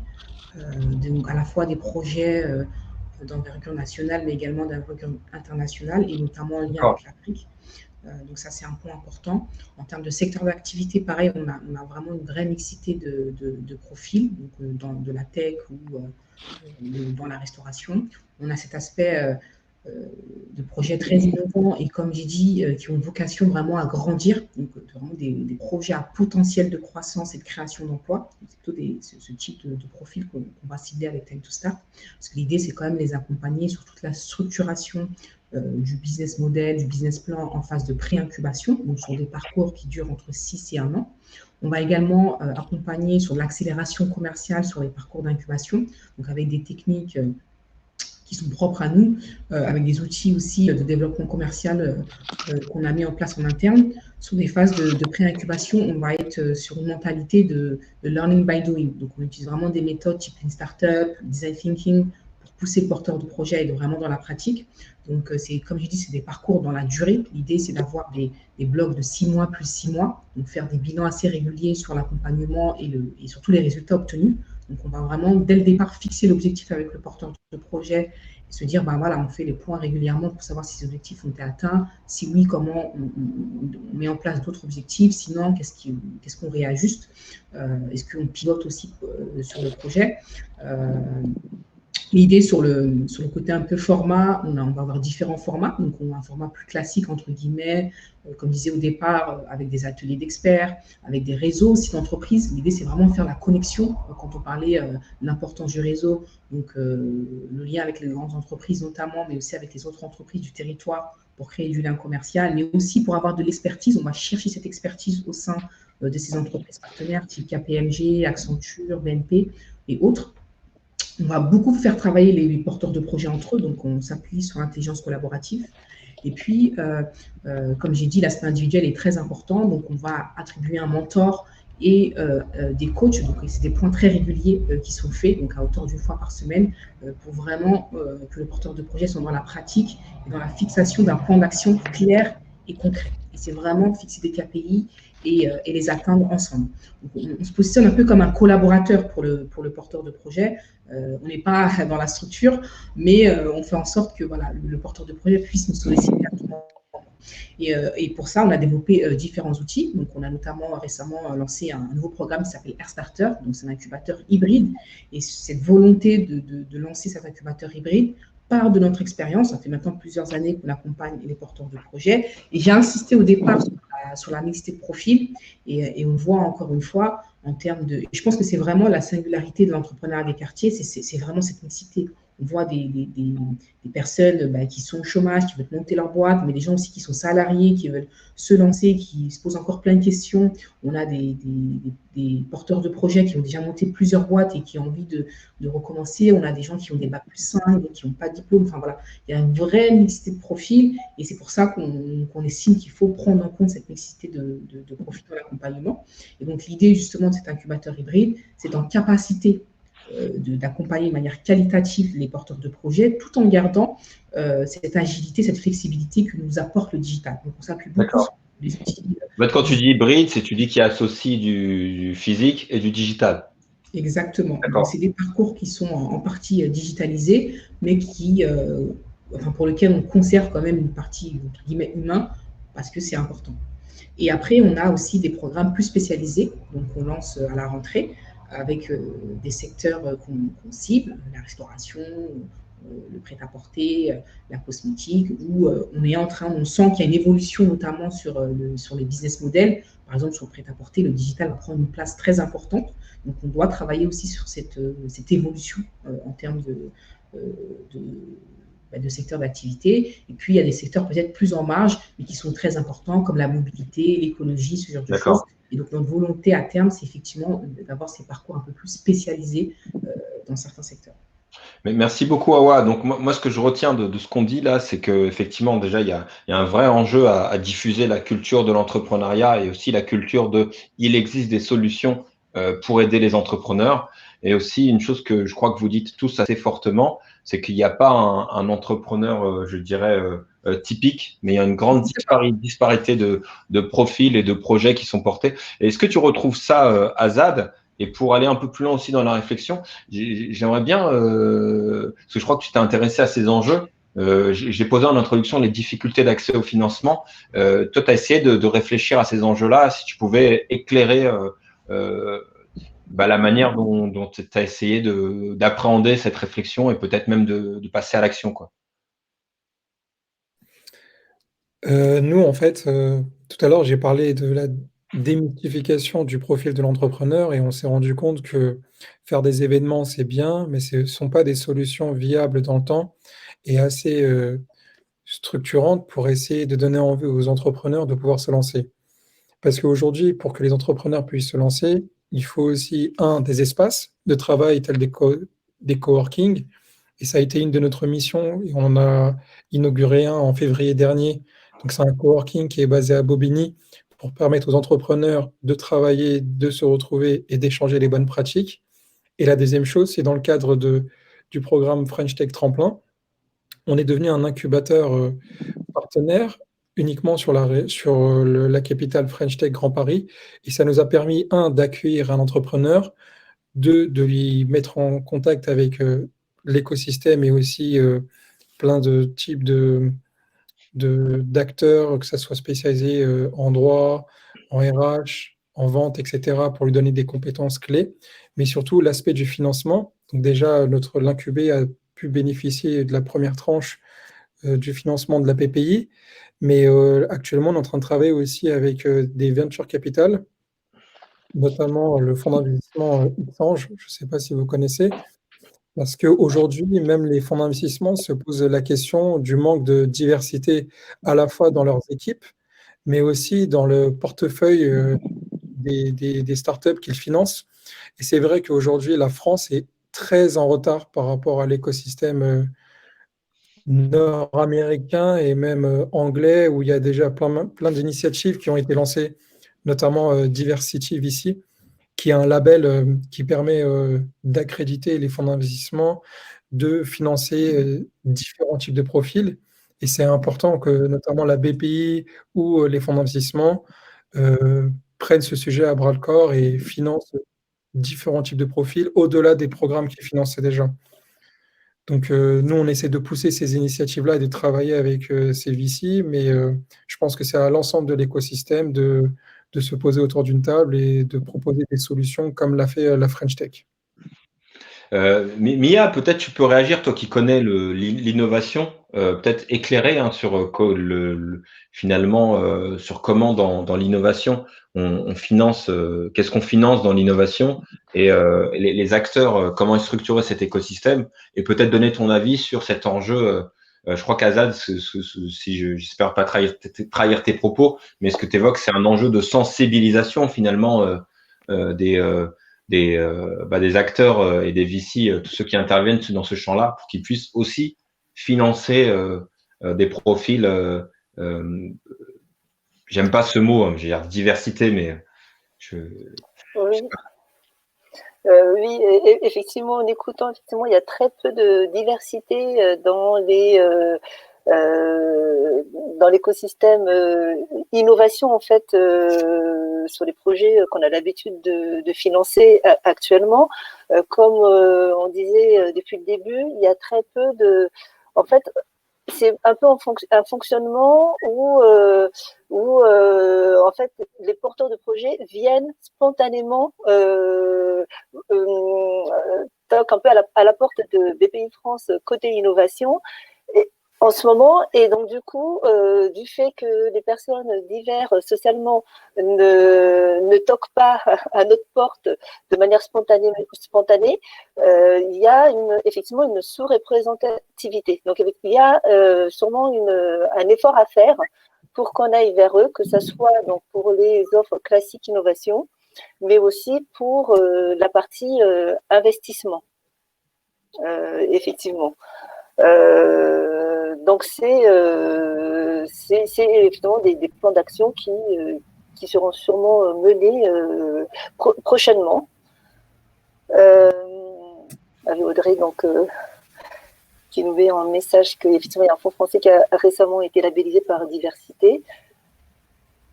à la fois des projets d'envergure nationale, mais également d'envergure internationale, et notamment en lien avec l'Afrique. Donc ça, c'est un point important. En termes de secteur d'activité, pareil, on a vraiment une vraie mixité de profils, donc de la tech ou dans la restauration. On a cet aspect de projets très innovants et, comme j'ai dit, qui ont vocation vraiment à grandir, donc vraiment des projets à potentiel de croissance et de création d'emplois. C'est plutôt ce type de profil qu'on va cibler avec Time to Start, parce que l'idée, c'est quand même les accompagner sur toute la structuration du business model, du business plan en phase de pré-incubation, donc sur des parcours qui durent entre 6 et 1 an. On va également accompagner sur l'accélération commerciale sur les parcours d'incubation, donc avec des techniques qui sont propres à nous, avec des outils aussi de développement commercial qu'on a mis en place en interne. Sur des phases de pré-incubation, on va être sur une mentalité de learning by doing. Donc, on utilise vraiment des méthodes type Lean Startup, Design Thinking, pour pousser le porteur de projet à être vraiment dans la pratique. Donc, comme je dis, c'est des parcours dans la durée. L'idée, c'est d'avoir des blocs de 6 mois plus 6 mois, donc faire des bilans assez réguliers sur l'accompagnement et surtout les résultats obtenus. Donc, on va vraiment, dès le départ, fixer l'objectif avec le porteur de projet et se dire, voilà, on fait les points régulièrement pour savoir si ces objectifs ont été atteints. Si oui, comment on met en place d'autres objectifs. Sinon, qu'est-ce qu'on réajuste. Est-ce qu'on pilote aussi sur le projet. L'idée sur le côté un peu format, on va avoir différents formats. Donc, on a un format plus classique, entre guillemets, comme je disais au départ, avec des ateliers d'experts, avec des réseaux aussi d'entreprises. L'idée, c'est vraiment de faire la connexion. Quand on parlait de l'importance du réseau, donc le lien avec les grandes entreprises notamment, mais aussi avec les autres entreprises du territoire pour créer du lien commercial, mais aussi pour avoir de l'expertise. On va chercher cette expertise au sein de ces entreprises partenaires, type KPMG, Accenture, BNP et autres. On va beaucoup faire travailler les porteurs de projets entre eux, donc on s'appuie sur l'intelligence collaborative. Et puis, comme j'ai dit, l'aspect individuel est très important, donc on va attribuer un mentor et des coachs. Donc, c'est des points très réguliers qui sont faits, donc à hauteur d'une fois par semaine, pour vraiment que le porteur de projet soit dans la pratique et dans la fixation d'un plan d'action clair et concret. Et c'est vraiment fixer des KPI et les atteindre ensemble. Donc, on se positionne un peu comme un collaborateur pour le porteur de projet. On n'est pas dans la structure, mais on fait en sorte que voilà, le porteur de projet puisse nous solliciter à tout moment. Et pour ça, on a développé différents outils. Donc, on a notamment récemment lancé un nouveau programme qui s'appelle AirStarter. Donc, c'est un incubateur hybride. Et cette volonté de lancer cet incubateur hybride part de notre expérience. Ça fait maintenant plusieurs années qu'on accompagne les porteurs de projets. Et j'ai insisté au départ sur la mixité de profils. Et on voit encore une fois, en termes de… Je pense que c'est vraiment la singularité de l'entrepreneuriat des quartiers, c'est vraiment cette mixité. On voit des personnes qui sont au chômage, qui veulent monter leur boîte, mais des gens aussi qui sont salariés, qui veulent se lancer, qui se posent encore plein de questions. On a des porteurs de projets qui ont déjà monté plusieurs boîtes et qui ont envie de recommencer. On a des gens qui ont des bac plus 5, qui n'ont pas de diplôme. Enfin voilà, il y a une vraie mixité de profils et c'est pour ça qu'on estime qu'il faut prendre en compte cette mixité de profils dans l'accompagnement. Et donc l'idée justement de cet incubateur hybride, c'est en capacité d'accompagner de manière qualitative les porteurs de projets, tout en gardant cette agilité, cette flexibilité que nous apporte le digital. Donc, on s'appuie beaucoup sur les outils. Quand tu dis hybride, tu dis qu'il y associe du physique et du digital. Exactement. C'est des parcours qui sont en partie digitalisés, mais pour lesquels on conserve quand même une partie, entre guillemets, humain, parce que c'est important. Et après, on a aussi des programmes plus spécialisés, donc on lance à la rentrée, avec des secteurs qu'on cible, la restauration, le prêt-à-porter, la cosmétique, où on sent qu'il y a une évolution notamment sur les business models. Par exemple, sur le prêt-à-porter, le digital va prendre une place très importante. Donc, on doit travailler aussi sur cette évolution en termes de secteurs d'activité. Et puis, il y a des secteurs peut-être plus en marge, mais qui sont très importants, comme la mobilité, l'écologie, ce genre de choses. Et donc, notre volonté à terme, c'est effectivement d'avoir ces parcours un peu plus spécialisés dans certains secteurs. Mais merci beaucoup, Awa. Donc, moi, ce que je retiens de ce qu'on dit là, c'est qu'effectivement, déjà, il y a un vrai enjeu à diffuser la culture de l'entrepreneuriat et aussi la culture il existe des solutions pour aider les entrepreneurs. Et aussi, une chose que je crois que vous dites tous assez fortement, c'est qu'il n'y a pas un entrepreneur, je dirais, typique, mais il y a une grande disparité de profils et de projets qui sont portés. Et est-ce que tu retrouves ça, Azad? Et pour aller un peu plus loin aussi dans la réflexion, j'aimerais bien, parce que je crois que tu t'es intéressé à ces enjeux, j'ai posé en introduction les difficultés d'accès au financement. Toi, tu as essayé de réfléchir à ces enjeux-là, si tu pouvais éclairer la manière dont tu as essayé d'appréhender cette réflexion et peut-être même de passer à l'action, quoi. Nous, en fait, tout à l'heure, j'ai parlé de la démythification du profil de l'entrepreneur et on s'est rendu compte que faire des événements, c'est bien, mais ce ne sont pas des solutions viables dans le temps et assez structurantes pour essayer de donner envie aux entrepreneurs de pouvoir se lancer. Parce qu'aujourd'hui, pour que les entrepreneurs puissent se lancer, il faut aussi, des espaces de travail tels des coworking. Et ça a été une de notre missions. Et on en a inauguré un en février dernier. Donc, c'est un coworking qui est basé à Bobigny pour permettre aux entrepreneurs de travailler, de se retrouver et d'échanger les bonnes pratiques. Et la deuxième chose, c'est dans le cadre du programme French Tech Tremplin, on est devenu un incubateur partenaire uniquement sur la capitale French Tech Grand Paris. Et ça nous a permis, d'accueillir un entrepreneur, deux, de lui mettre en contact avec l'écosystème et aussi plein de types d'acteurs, que ça soit spécialisé en droit, en RH, en vente, etc., pour lui donner des compétences clés. Mais surtout, l'aspect du financement. Donc déjà, l'incubé a pu bénéficier de la première tranche du financement de la PPI. Mais actuellement, on est en train de travailler aussi avec des venture capital, notamment le fonds d'investissement Xange, je ne sais pas si vous connaissez, parce qu'aujourd'hui, même les fonds d'investissement se posent la question du manque de diversité à la fois dans leurs équipes, mais aussi dans le portefeuille des startups qu'ils financent. Et c'est vrai qu'aujourd'hui, la France est très en retard par rapport à l'écosystème nord-américain et même anglais, où il y a déjà plein d'initiatives qui ont été lancées, notamment Diversity VC, qui est un label qui permet d'accréditer les fonds d'investissement, de financer différents types de profils. Et c'est important que notamment la BPI ou les fonds d'investissement prennent ce sujet à bras-le-corps et financent différents types de profils au-delà des programmes qu'ils finançaient déjà. Donc, nous, on essaie de pousser ces initiatives-là et de travailler avec ces VC, mais je pense que c'est à l'ensemble de l'écosystème de se poser autour d'une table et de proposer des solutions comme l'a fait la French Tech. Mia, peut-être tu peux réagir, toi qui connais l'innovation, peut-être éclairer sur finalement sur comment dans l'innovation on finance, qu'est-ce qu'on finance dans l'innovation et les acteurs, comment est structuré cet écosystème et peut-être donner ton avis sur cet enjeu. Je crois qu'Azad, si j'espère pas trahir tes propos, mais ce que tu évoques, c'est un enjeu de sensibilisation finalement des acteurs et des VC, tous ceux qui interviennent dans ce champ-là, pour qu'ils puissent aussi financer des profils. J'aime pas ce mot, je veux dire diversité, mais oui. Oui, effectivement, en écoutant, effectivement, il y a très peu de diversité dans l'écosystème innovation, en fait, sur les projets qu'on a l'habitude de financer actuellement. Comme on disait depuis le début, il y a très peu en fait, c'est un peu un fonctionnement où en fait les porteurs de projets viennent spontanément toque un peu à la porte de BPI France côté innovation en ce moment. Et donc, du coup, du fait que les personnes divers socialement ne toquent pas à notre porte de manière spontanée, il y a effectivement une sous-représentativité. Donc, il y a sûrement un effort à faire pour qu'on aille vers eux, que ce soit donc, pour les offres classiques innovation, mais aussi pour la partie investissement, effectivement. Donc, c'est évidemment des plans d'action qui seront sûrement menés prochainement. Avec Audrey, donc, qui nous met un message qu'effectivement, il y a un fonds français qui a récemment été labellisé par Diversité.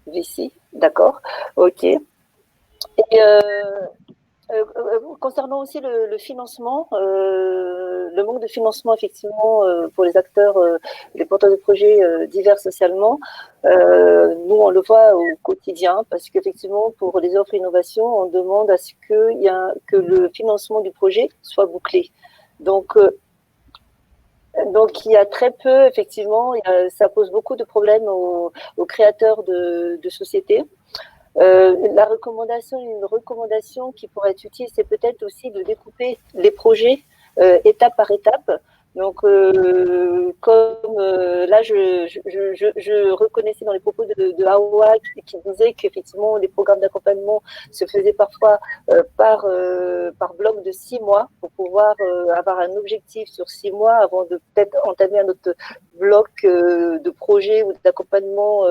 Vici, d'accord, ok. Et concernant aussi le financement, le manque de financement effectivement pour les acteurs, les porteurs de projets divers socialement, nous on le voit au quotidien parce qu'effectivement pour les offres innovation, on demande à ce que le financement du projet soit bouclé. Donc il y a très peu effectivement, ça pose beaucoup de problèmes aux créateurs de sociétés. Une recommandation qui pourrait être utile, c'est peut-être aussi de découper les projets étape par étape. Donc, comme là, je reconnaissais dans les propos de Hawa qui disait qu'effectivement, les programmes d'accompagnement se faisaient parfois par bloc de 6 mois pour pouvoir avoir un objectif sur 6 mois avant de peut-être entamer un autre bloc de projet ou d'accompagnement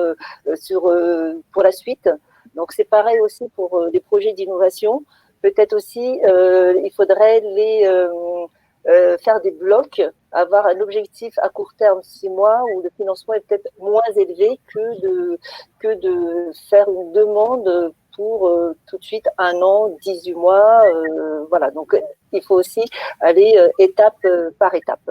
pour la suite. Donc, c'est pareil aussi pour les projets d'innovation. Peut-être aussi, il faudrait faire des blocs, avoir un objectif à court terme, 6 mois, où le financement est peut-être moins élevé que de faire une demande pour tout de suite 1 an, 18 mois. Voilà, donc il faut aussi aller étape par étape.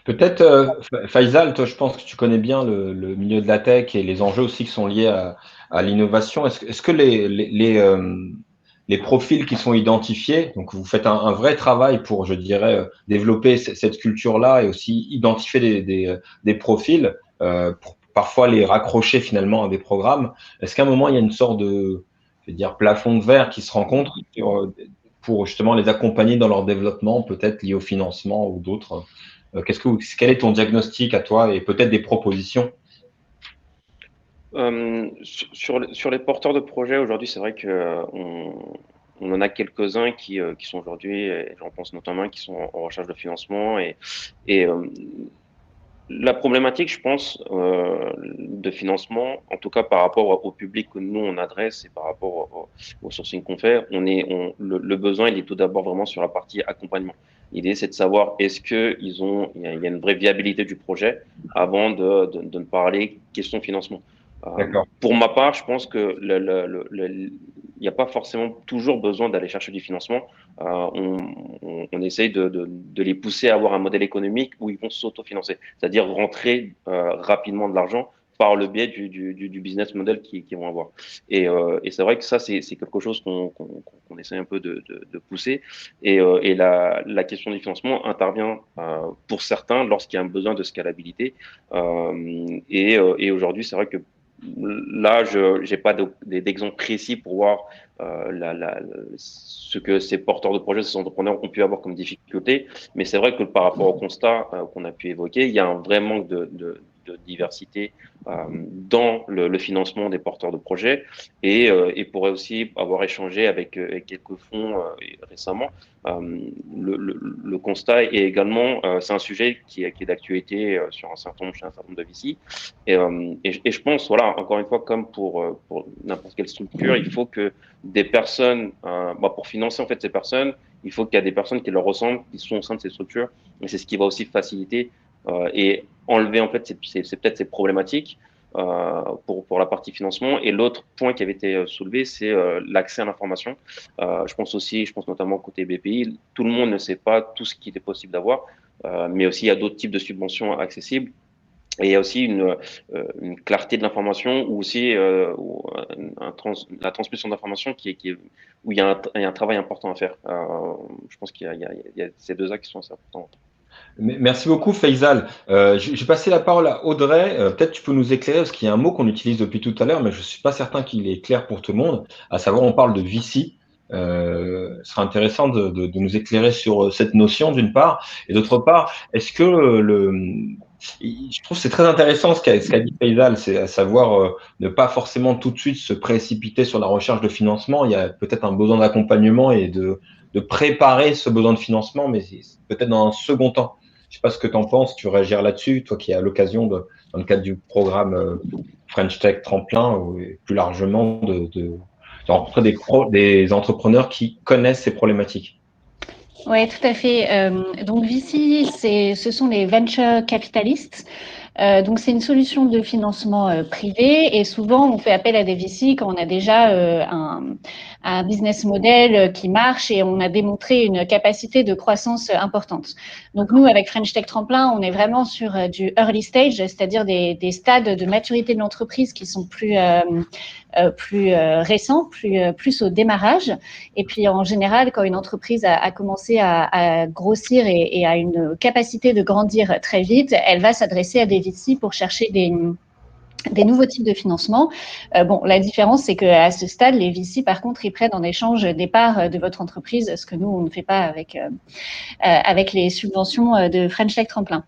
Peut-être, Faisal, toi, je pense que tu connais bien le milieu de la tech et les enjeux aussi qui sont liés à l'innovation. Est-ce que les profils qui sont identifiés, donc vous faites un vrai travail pour, je dirais, développer cette culture-là et aussi identifier des profils pour parfois les raccrocher finalement à des programmes. Est-ce qu'à un moment, il y a une sorte de, je veux dire, plafond de verre qui se rencontre pour justement les accompagner dans leur développement, peut-être lié au financement ou d'autres? Quel est ton diagnostic à toi et peut-être des propositions? Sur les porteurs de projets, aujourd'hui, c'est vrai on en a quelques-uns qui sont aujourd'hui, et j'en pense notamment, qui sont en recherche de financement. Et la problématique, je pense, de financement, en tout cas par rapport au public que nous on adresse et par rapport au sourcing qu'on fait, le besoin, il est tout d'abord vraiment sur la partie accompagnement. L'idée, c'est de savoir est-ce il y a une vraie viabilité du projet avant de ne parler question financement. Pour ma part, je pense que il n'y a pas forcément toujours besoin d'aller chercher du financement. On essaye de les pousser à avoir un modèle économique où ils vont s'autofinancer, c'est-à-dire rentrer rapidement de l'argent par le biais du business model qu'ils vont avoir. Et c'est vrai que ça, c'est quelque chose qu'on essaie un peu de pousser. Et la question du financement intervient pour certains lorsqu'il y a un besoin de scalabilité. Et aujourd'hui, c'est vrai que là, je n'ai pas d'exemple précis pour voir ce que ces porteurs de projets, ces entrepreneurs ont pu avoir comme difficulté. Mais c'est vrai que par rapport au constat qu'on a pu évoquer, il y a un vrai manque de diversité dans le financement des porteurs de projets et pourrait aussi avoir échangé avec quelques fonds récemment. Le constat est également, c'est un sujet qui est d'actualité sur un certain nombre de VC. Et je pense, voilà, encore une fois, comme pour n'importe quelle structure, il faut que des personnes, pour financer en fait ces personnes, il faut qu'il y a des personnes qui leur ressemblent, qui sont au sein de ces structures. Et c'est ce qui va aussi faciliter et enlever en fait c'est peut-être ces problématiques pour la partie financement. Et l'autre point qui avait été soulevé, c'est l'accès à l'information. Je pense notamment côté BPI, tout le monde ne sait pas tout ce qu'il est possible d'avoir, mais aussi il y a d'autres types de subventions accessibles. Et il y a aussi une clarté de l'information ou aussi la transmission d'informations où il y a un travail important à faire. Je pense qu'il y a ces deux axes qui sont assez importants. Merci beaucoup, Faisal. Je vais passer la parole à Audrey. Peut-être tu peux nous éclairer, parce qu'il y a un mot qu'on utilise depuis tout à l'heure, mais je ne suis pas certain qu'il est clair pour tout le monde, à savoir on parle de VC. Ce serait intéressant de nous éclairer sur cette notion d'une part, et d'autre part, est-ce que je trouve que c'est très intéressant ce qu'a dit Faisal, c'est à savoir ne pas forcément tout de suite se précipiter sur la recherche de financement. Il y a peut-être un besoin d'accompagnement et de préparer ce besoin de financement, mais peut-être dans un second temps. Je ne sais pas ce que tu en penses, tu réagir là-dessus, toi qui as l'occasion, dans le cadre du programme French Tech Tremplin, ou plus largement, de rencontrer des entrepreneurs qui connaissent ces problématiques. Oui, tout à fait. Donc VC, ce sont les venture capitalistes. Donc c'est une solution de financement privé et souvent on fait appel à des VC quand on a déjà un business model qui marche et on a démontré une capacité de croissance importante. Donc nous avec French Tech Tremplin, on est vraiment sur du early stage, c'est-à-dire des stades de maturité de l'entreprise qui sont plus récents, plus au démarrage. Et puis en général, quand une entreprise a commencé à grossir et a une capacité de grandir très vite, elle va s'adresser à des VC pour chercher des nouveaux types de financement. Bon, la différence, c'est qu'à ce stade, les VC, par contre, ils prennent en échange des parts de votre entreprise, ce que nous, on ne fait pas avec les subventions de French Tech Tremplin.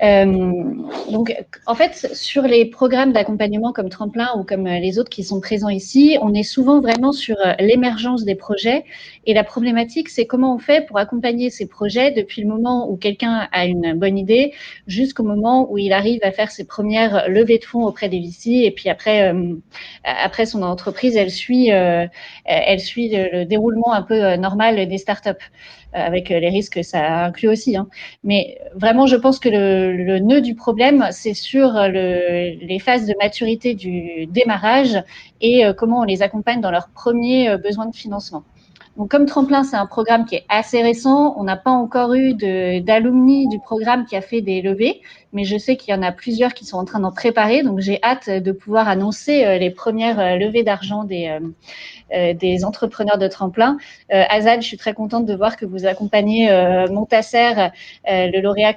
Donc, en fait, sur les programmes d'accompagnement comme Tremplin ou comme les autres qui sont présents ici, on est souvent vraiment sur l'émergence des projets. Et la problématique, c'est comment on fait pour accompagner ces projets depuis le moment où quelqu'un a une bonne idée jusqu'au moment où il arrive à faire ses premières levées de fonds auprès des VC. Et puis après son entreprise, elle suit le déroulement un peu normal des startups, avec les risques que ça inclut aussi. Mais vraiment, je pense que le nœud du problème, c'est sur les phases de maturité du démarrage et comment on les accompagne dans leurs premiers besoins de financement. Donc, comme Tremplin, c'est un programme qui est assez récent. On n'a pas encore eu d'alumni du programme qui a fait des levées, mais je sais qu'il y en a plusieurs qui sont en train d'en préparer. Donc, j'ai hâte de pouvoir annoncer les premières levées d'argent des entrepreneurs de Tremplin. Azad, je suis très contente de voir que vous accompagnez Montasser, le lauréat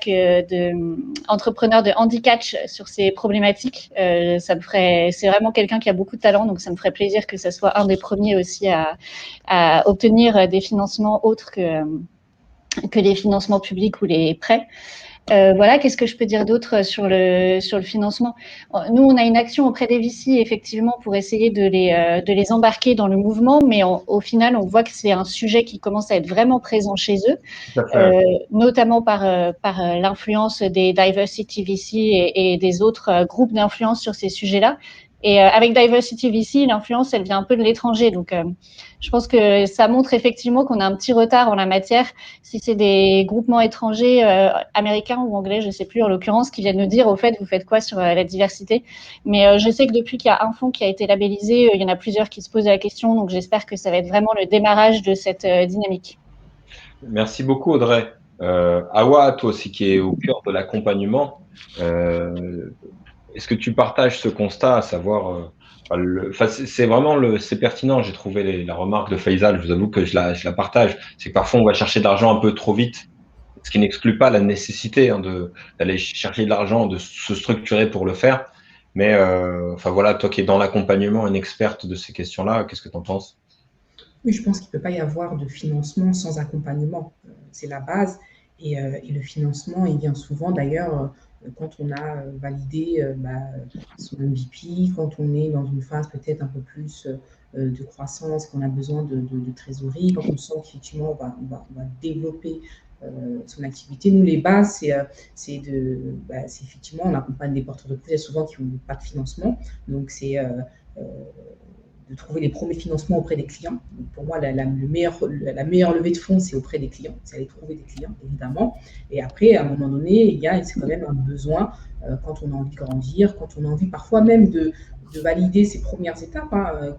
entrepreneur de Handicatch sur ces problématiques. C'est vraiment quelqu'un qui a beaucoup de talent, donc ça me ferait plaisir que ce soit un des premiers aussi à obtenir des financements autres que les financements publics ou les prêts. Voilà, qu'est-ce que je peux dire d'autre sur le financement? Nous, on a une action auprès des VC, effectivement, pour essayer de les embarquer dans le mouvement, mais au final, on voit que c'est un sujet qui commence à être vraiment présent chez eux, notamment par l'influence des Diversity VC et des autres groupes d'influence sur ces sujets-là. Et avec Diversity VC, l'influence, elle vient un peu de l'étranger. Donc, je pense que ça montre effectivement qu'on a un petit retard en la matière. Si c'est des groupements étrangers, américains ou anglais, je ne sais plus en l'occurrence, qui viennent nous dire, au fait, vous faites quoi sur la diversité? Mais je sais que depuis qu'il y a un fonds qui a été labellisé, il y en a plusieurs qui se posent la question. Donc, j'espère que ça va être vraiment le démarrage de cette dynamique. Merci beaucoup, Audrey. Awa, toi aussi qui est au cœur de l'accompagnement, est-ce que tu partages ce constat, à savoir, c'est pertinent, j'ai trouvé la remarque de Faisal, je vous avoue que je la partage, c'est que parfois on va chercher de l'argent un peu trop vite, ce qui n'exclut pas la nécessité d'aller chercher de l'argent, de se structurer pour le faire. Mais voilà, toi qui es dans l'accompagnement, une experte de ces questions-là, qu'est-ce que tu en penses? Oui, je pense qu'il ne peut pas y avoir de financement sans accompagnement. C'est la base. Et le financement, il vient souvent d'ailleurs quand on a validé son MVP, quand on est dans une phase peut-être un peu plus de croissance, qu'on a besoin de trésorerie, quand on sent qu'effectivement on va développer son activité. Nous, les bases, c'est effectivement, on accompagne des porteurs de projets souvent qui n'ont pas de financement. Donc, c'est de trouver les premiers financements auprès des clients. Donc pour moi, la meilleure levée de fonds, c'est auprès des clients. C'est aller trouver des clients, évidemment. Et après, à un moment donné, c'est quand même un besoin quand on a envie de grandir, quand on a envie parfois même de valider ces premières étapes,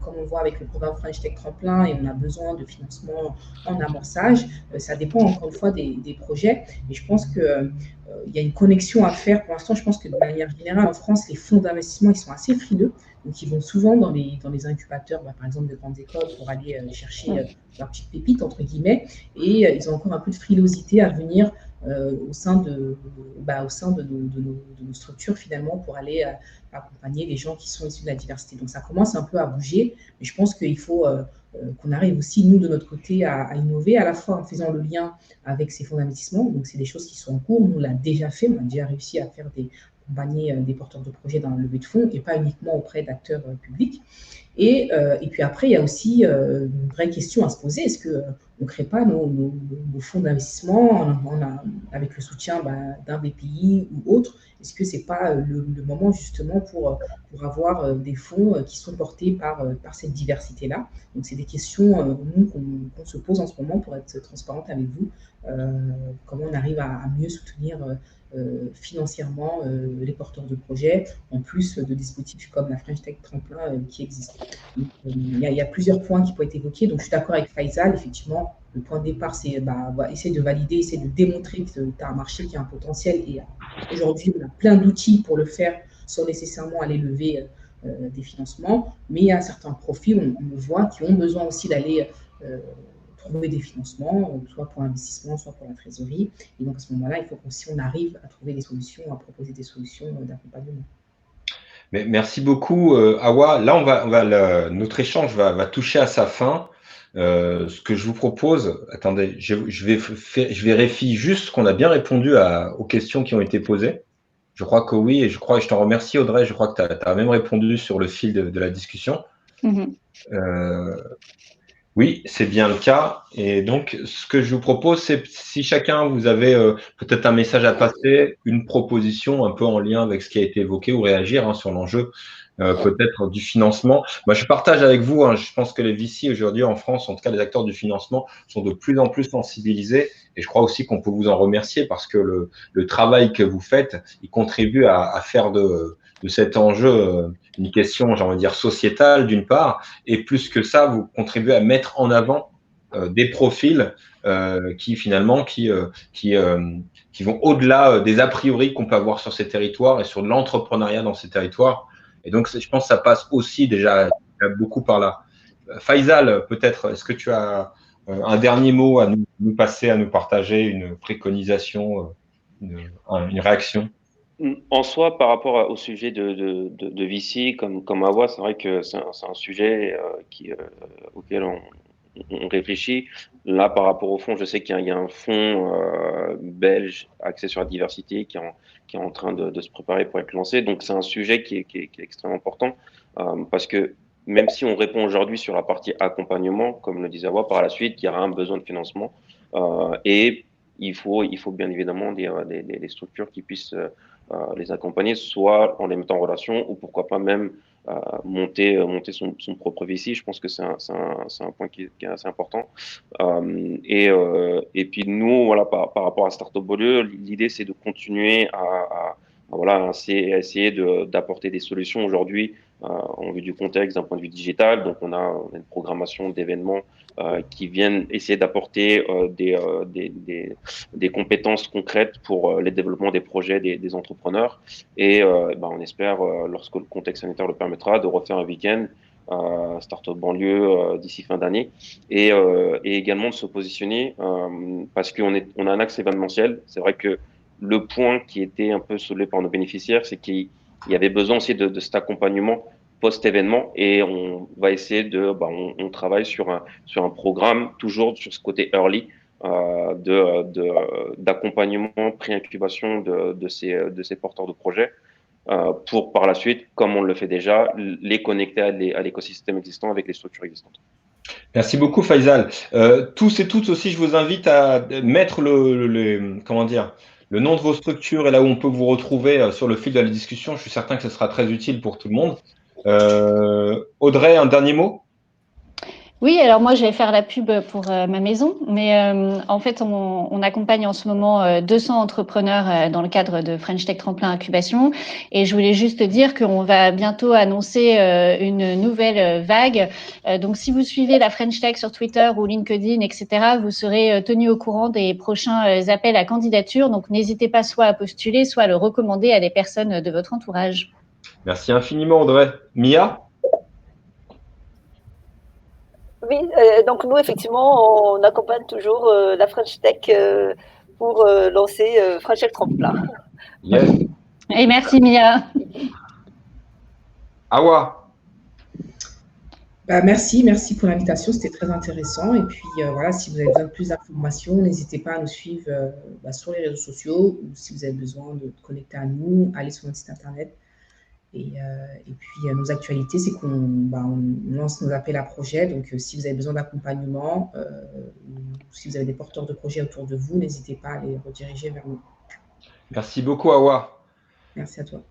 comme on voit avec le programme French Tech Tremplin, et on a besoin de financement en amorçage. Ça dépend encore une fois des projets. Et je pense que il y a une connexion à faire. Pour l'instant, je pense que de manière générale, en France, les fonds d'investissement, ils sont assez frileux. Donc, ils vont souvent dans les incubateurs, par exemple, de grandes écoles pour aller chercher leur petite pépite, entre guillemets. Et ils ont encore un peu de frilosité à venir au sein de nos structures, finalement, pour aller accompagner les gens qui sont issus de la diversité. Donc, ça commence un peu à bouger. Mais je pense qu'il faut qu'on arrive aussi, nous, de notre côté, à innover, à la fois en faisant le lien avec ces fonds d'investissement. Donc, c'est des choses qui sont en cours. Nous, on l'a déjà fait. On a déjà réussi à faire accompagner des porteurs de projets dans la levée de fonds et pas uniquement auprès d'acteurs publics. Et puis après, il y a aussi une vraie question à se poser. Est-ce qu'on ne crée pas nos fonds d'investissement avec le soutien d'un BPI ou autre? Est-ce que ce n'est pas le moment justement pour avoir des fonds qui sont portés par cette diversité-là? Donc, c'est des questions nous, qu'on se pose en ce moment pour être transparente avec vous. Comment on arrive à mieux soutenir financièrement les porteurs de projets, en plus de dispositifs comme la French Tech Tremplin qui existent. Donc, il y a plusieurs points qui peuvent être évoqués. Donc, je suis d'accord avec Faisal. Effectivement, le point de départ, c'est essayer de valider, essayer de démontrer que tu as un marché qui a un potentiel. Et aujourd'hui, on a plein d'outils pour le faire sans nécessairement aller lever des financements. Mais il y a certains profils, on le voit, qui ont besoin aussi d'aller trouver des financements, soit pour l'investissement, soit pour la trésorerie. Et donc, à ce moment-là, il faut qu'on on arrive à trouver des solutions, à proposer des solutions d'accompagnement. Mais merci beaucoup, Awa. Là, notre échange va toucher à sa fin. Ce que je vous propose, attendez, je vérifie juste qu'on a bien répondu aux questions qui ont été posées. Je crois que oui, et je t'en remercie, Audrey. Je crois que tu as même répondu sur le fil de la discussion. Oui, c'est bien le cas. Et donc, ce que je vous propose, c'est si chacun, vous avez peut-être un message à passer, une proposition un peu en lien avec ce qui a été évoqué ou réagir sur l'enjeu peut-être du financement. Moi, je partage avec vous, je pense que les VC aujourd'hui en France, en tout cas les acteurs du financement, sont de plus en plus sensibilisés. Et je crois aussi qu'on peut vous en remercier parce que le travail que vous faites, il contribue à faire de cet enjeu une question, j'ai envie de dire, sociétale d'une part, et plus que ça, vous contribuez à mettre en avant des profils qui finalement qui vont au-delà des a priori qu'on peut avoir sur ces territoires et sur l'entrepreneuriat dans ces territoires. Et donc, je pense que ça passe aussi déjà beaucoup par là. Faisal, peut-être, est-ce que tu as un dernier mot à nous passer, à nous partager, une préconisation, une réaction? En soi, par rapport au sujet de VC, comme Awa, c'est vrai que c'est un sujet auquel on réfléchit. Là, par rapport au fonds, je sais qu'il y a un fonds belge axé sur la diversité qui est en train de se préparer pour être lancé. Donc, c'est un sujet qui est extrêmement important parce que même si on répond aujourd'hui sur la partie accompagnement, comme le disait Awa, par la suite, il y aura un besoin de financement et il faut bien évidemment des structures qui puissent les accompagner, soit en les mettant en relation ou pourquoi pas même monter son propre VC. Je pense que c'est un point qui est assez important. Et puis nous, voilà, par rapport à Startup Beaulieu, l'idée c'est de continuer à essayer d'apporter des solutions aujourd'hui en vue du contexte d'un point de vue digital. Donc on a une programmation d'événements qui viennent essayer d'apporter des compétences concrètes pour les développements des projets des entrepreneurs. Et on espère, lorsque le contexte sanitaire le permettra, de refaire un week-end Startup Banlieue d'ici fin d'année et également de se positionner parce qu'on a un axe événementiel. C'est vrai que le point qui était un peu soulevé par nos bénéficiaires, c'est qu'il y avait besoin aussi de cet accompagnement post-événement et on va essayer on travaille sur un programme toujours sur ce côté early d'accompagnement, pré-incubation de ces porteurs de projets pour par la suite, comme on le fait déjà, les connecter à l'écosystème existant avec les structures existantes. Merci beaucoup, Faisal. Tous et toutes aussi, je vous invite à mettre le nom de vos structures et là où on peut vous retrouver sur le fil de la discussion. Je suis certain que ce sera très utile pour tout le monde. Audrey, un dernier mot? Oui, alors moi, je vais faire la pub pour ma maison, mais en fait, on accompagne en ce moment 200 entrepreneurs dans le cadre de French Tech Tremplin Incubation. Et je voulais juste dire qu'on va bientôt annoncer une nouvelle vague. Donc, si vous suivez la French Tech sur Twitter ou LinkedIn, etc., vous serez tenus au courant des prochains appels à candidature. Donc, n'hésitez pas soit à postuler, soit à le recommander à des personnes de votre entourage. Merci infiniment, Audrey. Mia? Oui, donc nous, effectivement, on accompagne toujours la French Tech pour lancer French Tech Tremplin. Yes. Et merci, Mia. Awa? Merci pour l'invitation, c'était très intéressant. Et puis voilà, si vous avez besoin de plus d'informations, n'hésitez pas à nous suivre sur les réseaux sociaux ou si vous avez besoin de vous connecter à nous, allez sur notre site internet. Et puis nos actualités, c'est qu'on lance nos appels à projets. Donc si vous avez besoin d'accompagnement ou si vous avez des porteurs de projets autour de vous, n'hésitez pas à les rediriger vers nous. Merci beaucoup, Awa. Merci à toi.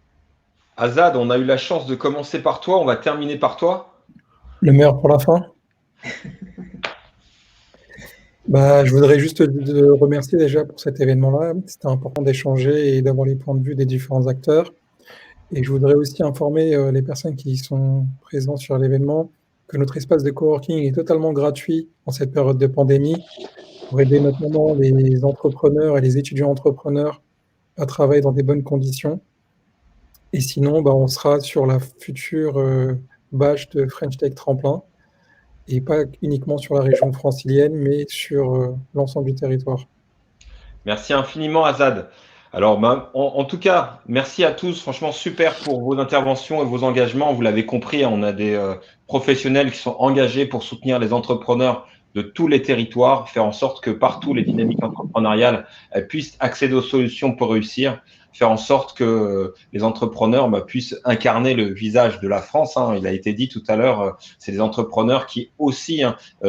Azad, on a eu la chance de commencer par toi, on va terminer par toi. Le meilleur pour la fin. Je voudrais juste te remercier déjà pour cet événement-là. C'était important d'échanger et d'avoir les points de vue des différents acteurs. Et je voudrais aussi informer les personnes qui sont présentes sur l'événement que notre espace de coworking est totalement gratuit en cette période de pandémie pour aider notamment les entrepreneurs et les étudiants entrepreneurs à travailler dans des bonnes conditions. Et sinon, on sera sur la future bâche de French Tech Tremplin et pas uniquement sur la région francilienne, mais sur l'ensemble du territoire. Merci infiniment, Azad. Alors, en tout cas, merci à tous. Franchement, super pour vos interventions et vos engagements. Vous l'avez compris, on a des professionnels qui sont engagés pour soutenir les entrepreneurs de tous les territoires, faire en sorte que partout les dynamiques entrepreneuriales puissent accéder aux solutions pour réussir, faire en sorte que les entrepreneurs puissent incarner le visage de la France. Il a été dit tout à l'heure, c'est des entrepreneurs qui aussi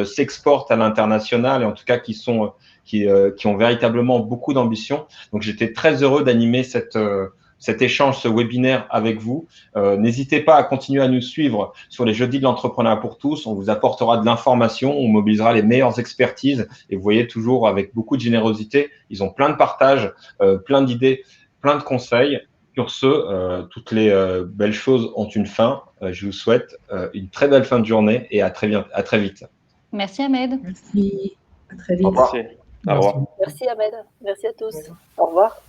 s'exportent à l'international et en tout cas qui ont véritablement beaucoup d'ambition. Donc, j'étais très heureux d'animer cet échange, ce webinaire avec vous. N'hésitez pas à continuer à nous suivre sur les jeudis de l'entrepreneuriat pour tous. On vous apportera de l'information, on mobilisera les meilleures expertises et vous voyez toujours avec beaucoup de générosité, ils ont plein de partages, plein d'idées, plein de conseils. Sur ce, toutes les belles choses ont une fin. Je vous souhaite une très belle fin de journée et à très vite. Merci, Ahmed. Merci, à très vite. Au revoir. Au revoir. Merci, Ahmed. Merci à tous. Au revoir.